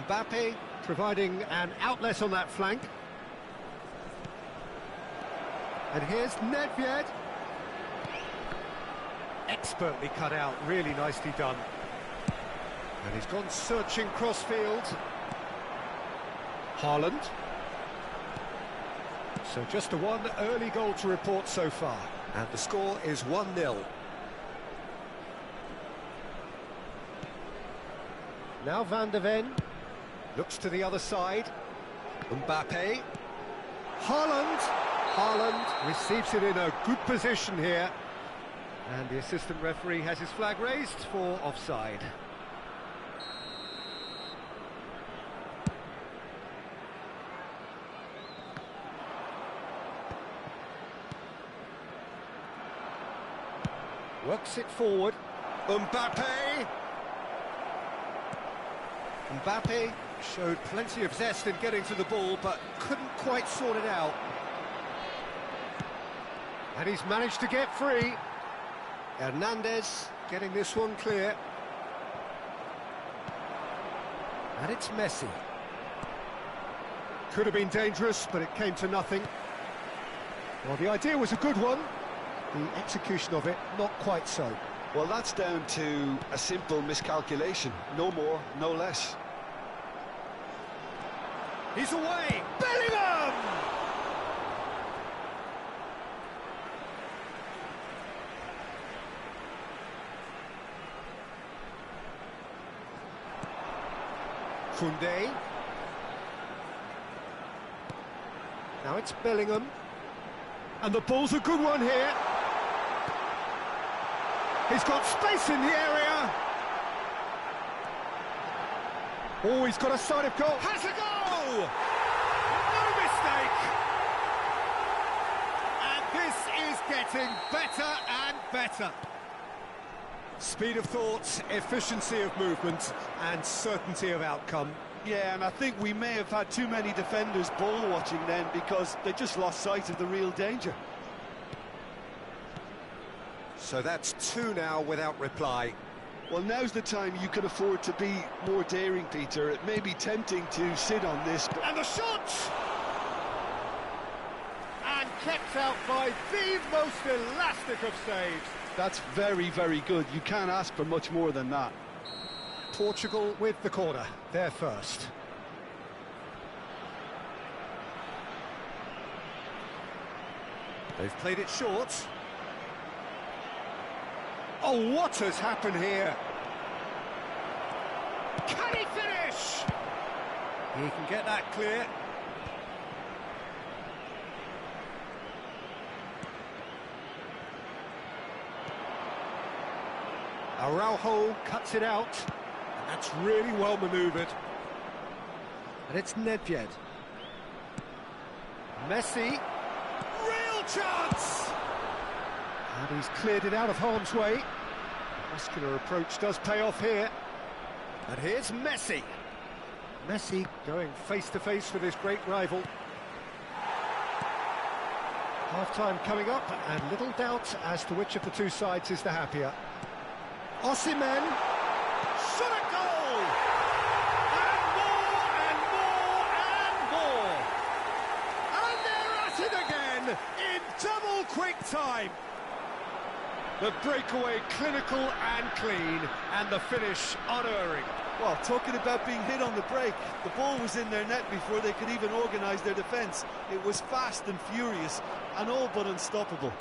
Mbappe providing an outlet on that flank. And here's Nedved. Expertly cut out, really nicely done. And he's gone searching crossfield. Haaland. So just the one early goal to report so far. And the score is 1-0. Now Van de Ven. Looks to the other side. Mbappe. Haaland. Haaland receives it in a good position here. And the assistant referee has his flag raised for offside. Works it forward. Mbappe! Mbappe showed plenty of zest in getting to the ball, but couldn't quite sort it out. And he's managed to get free. Hernandez getting this one clear. And it's Messi. Could have been dangerous, but it came to nothing. Well, the idea was a good one. The execution of it, not quite so. Well, that's down to a simple miscalculation. No more, no less. He's away! Bellingham! Koundé. Now it's Bellingham. And the ball's a good one here. He's got space in the area. Oh, he's got a side of goal. Has a goal! No mistake! And this is getting better and better. Speed of thought, efficiency of movement, and certainty of outcome. Yeah, and I think we may have had too many defenders ball watching then, because they just lost sight of the real danger. So that's two now without reply. Well, now's the time you can afford to be more daring, Peter. It may be tempting to sit on this, but... And the shot! And kept out by the most elastic of saves. That's very, very good. You can't ask for much more than that. Portugal with the corner, they're first. They've played it short. Oh, what has happened here? Can he finish? He can get that clear. Araujo cuts it out. And that's really well manoeuvred. And it's Nedved. Messi. Real chance! And he's cleared it out of harm's way. Muscular approach does pay off here. And here's Messi. Messi going face-to-face with his great rival. Half-time coming up, and little doubt as to which of the two sides is the happier. Osimhen. Shot a goal! And more, and more, and more! And they're at it again, in double quick time! The breakaway clinical and clean, and the finish unerring. Well, talking about being hit on the break, the ball was in their net before they could even organise their defence. It was fast and furious, and all but unstoppable.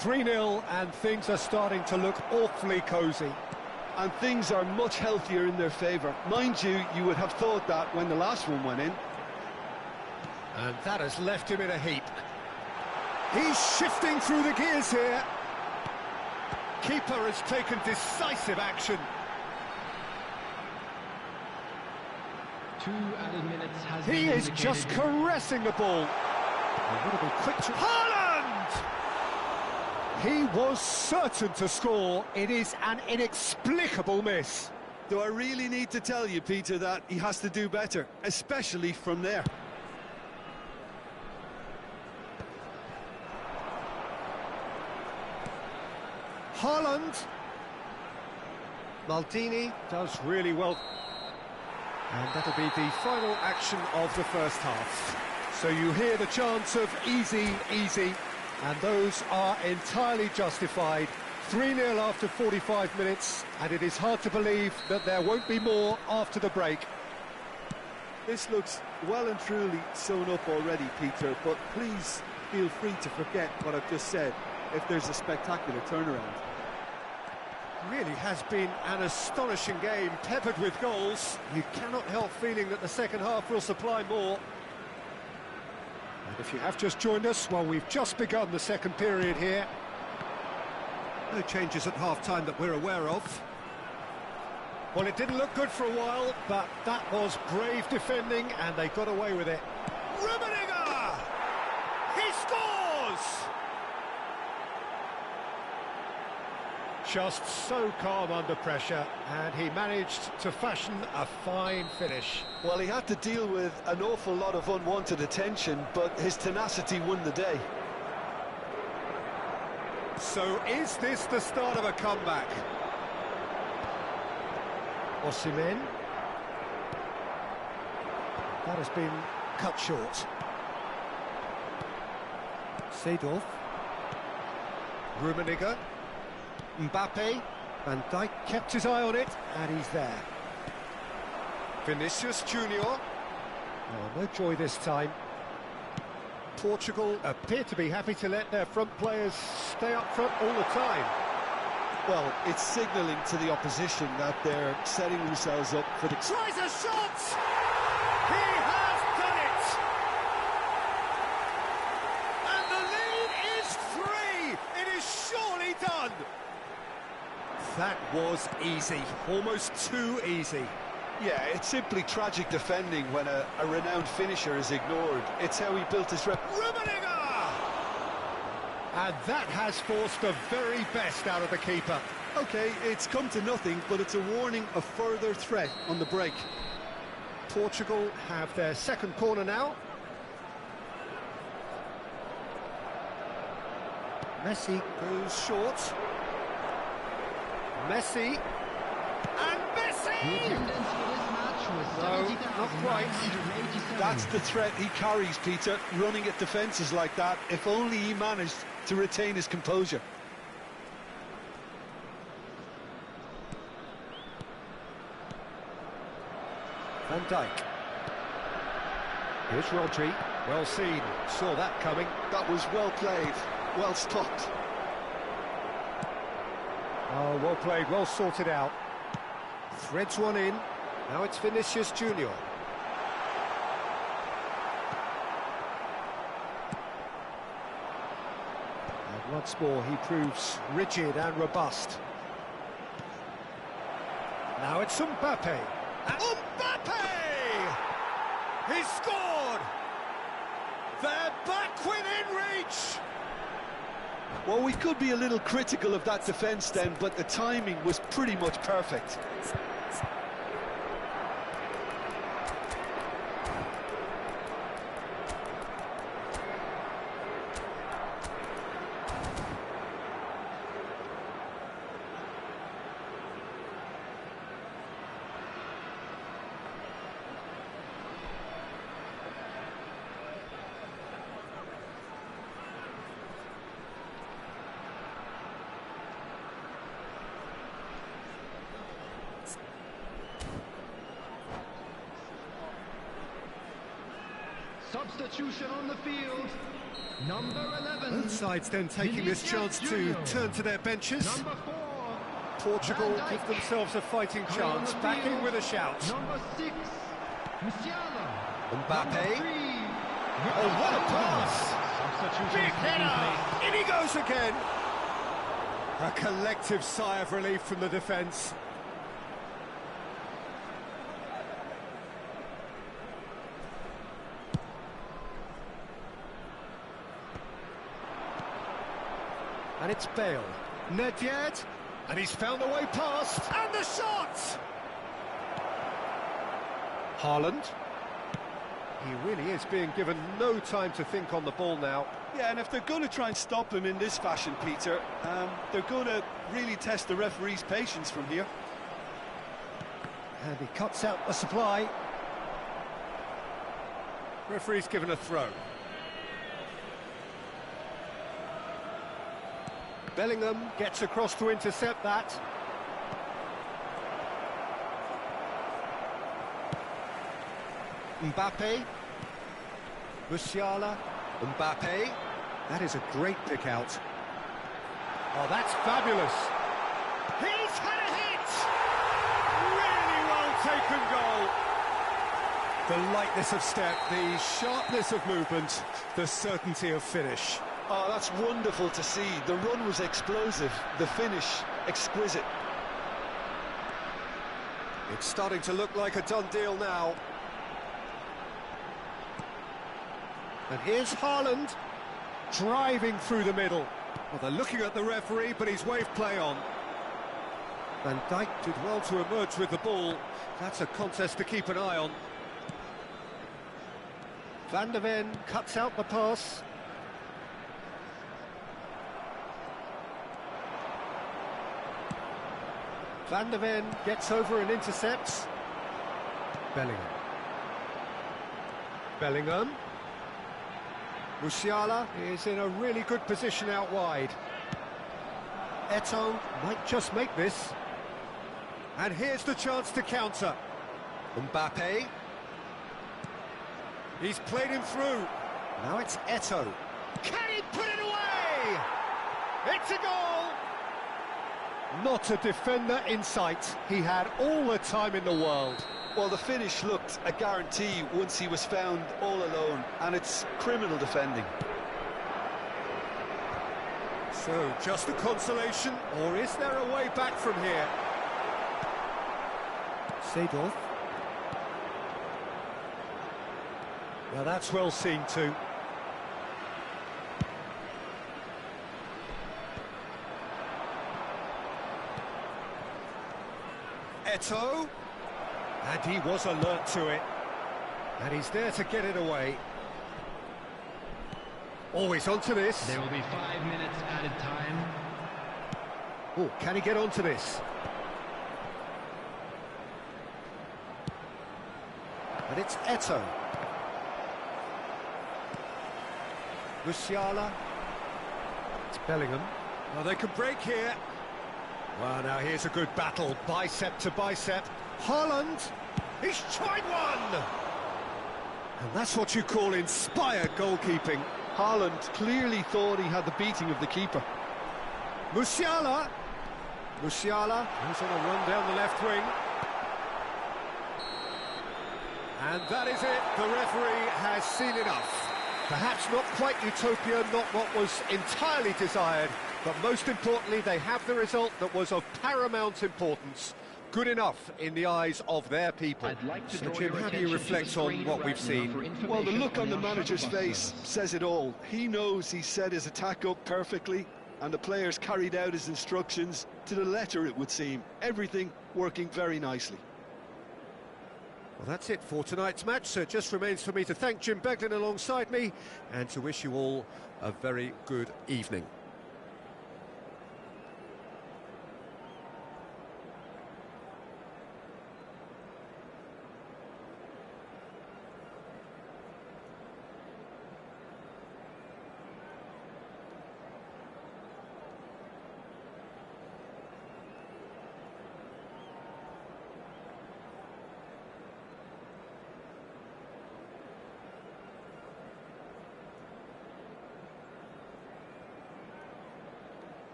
3-0, and things are starting to look awfully cosy. And things are much healthier in their favour. Mind you, you would have thought that when the last one went in. And that has left him in a heap. He's shifting through the gears here. Keeper has taken decisive action. 2 added minutes has He been is indicated. just caressing the ball. A little bit quick to Haaland! He was certain to score. It is an inexplicable miss. Do I really need to tell you, Peter, that he has to do better, especially from there? Haaland. Maldini does really well. And that'll be the final action of the first half. So you hear the chants of easy, easy, and those are entirely justified. 3-0 after 45 minutes, and it is hard to believe that there won't be more after the break. This looks well and truly sewn up already, Peter, but please feel free to forget what I've just said if there's a spectacular turnaround. Really has been an astonishing game, peppered with goals. You cannot help feeling that the second half will supply more. And if you have just joined us, well, we've just begun the second period here. No changes at half-time that we're aware of. Well, it didn't look good for a while, but that was brave defending, and they got away with it. Rummenigge! He scores! Just so calm under pressure, and he managed to fashion a fine finish. Well, he had to deal with an awful lot of unwanted attention, but his tenacity won the day. So is this the start of a comeback? Osimhen. That has been cut short. Seedorf. Rummenigge. Mbappe. Van Dijk kept his eye on it, and he's there. Vinicius Junior. Oh, no joy this time. Portugal appear to be happy to let their front players stay up front all the time. Well, it's signalling to the opposition that they're setting themselves up for the... Tries a shot! He has done it! And the lead is 3! It is surely done! That was easy, almost too easy. Yeah, it's simply tragic defending when a renowned finisher is ignored. It's how he built his rep... Rummenigge! And that has forced the very best out of the keeper. OK, it's come to nothing, but it's a warning of further threat on the break. Portugal have their second corner now. Messi goes short. Messi. And The Messi! attendance for this match was No, not quite. 70,987. That's the threat he carries, Peter, running at defences like that. If only he managed to retain his composure. Van Dijk. Here's Rodri. Well seen. Saw that coming. That was well played, well stopped. Oh, well played, well sorted out. Threads one in. Now it's Vinicius Junior. And once more he proves rigid and robust. Now it's Mbappe. And Mbappe! He scored! They're back within reach! Well, we could be a little critical of that defence then, but the timing was pretty much perfect. Substitution on the field. Number 11. Both sides then taking this chance to turn to their benches. Number 4. Portugal Van Dijk. give themselves a fighting chance, On the back in field. with a shout. Number 6. Musiala. Mbappe. Number 3. Oh, what a pass! Substitution Big taking header! place. In he goes again! A collective sigh of relief from the defence. And it's Bale. Nedved. And he's found a way past. And the shot! Haaland. He really is being given no time to think on the ball now. Yeah, and if they're going to try and stop him in this fashion, Peter, they're going to really test the referee's patience from here. And he cuts out the supply. Referee's given a throw. Bellingham gets across to intercept that. Mbappe. Musiala. Mbappe. That is a great pick out. Oh, that's fabulous. He's had a hit! Really well taken goal. The lightness of step, the sharpness of movement, the certainty of finish. Oh, that's wonderful to see. The run was explosive, the finish exquisite. It's starting to look like a done deal now. And here's Haaland, driving through the middle. Well, they're looking at the referee, but he's waved play on. Van Dijk did well to emerge with the ball. That's a contest to keep an eye on. Van de Ven cuts out the pass. Van de Ven gets over and intercepts. Bellingham. Bellingham. Musiala is in a really good position out wide. Eto'o might just make this. And here's the chance to counter. Mbappe. He's played him through. Now it's Eto'o. Can he put it away? It's a goal! Not a defender in sight. He had all the time in the world. Well, the finish looked a guarantee once he was found all alone, and it's criminal defending. So, just a consolation, or is there a way back from here? Seedorf. Well, that's well seen too. Eto'o. And he was alert to it. And he's there to get it away. Always onto this. There will be 5 minutes added time. Oh, can he get onto this? And it's Eto'o. Musiala. It's Bellingham. Well, they can break here. Well, now here's a good battle, bicep to bicep. Haaland, he's tried one! And that's what you call inspired goalkeeping. Haaland clearly thought he had the beating of the keeper. Musiala. Musiala, who's on a run down the left wing. And that is it, the referee has seen enough. Perhaps not quite utopia, not what was entirely desired, but most importantly, they have the result that was of paramount importance. Good enough in the eyes of their people. So, Jim, how do you reflect on what we've seen? Well, the look on the manager's face says it all. He knows he set his attack up perfectly. and the players carried out his instructions to the letter, it would seem. Everything working very nicely. Well, that's it for tonight's match, so it just remains for me to thank Jim Beglin alongside me and to wish you all a very good evening.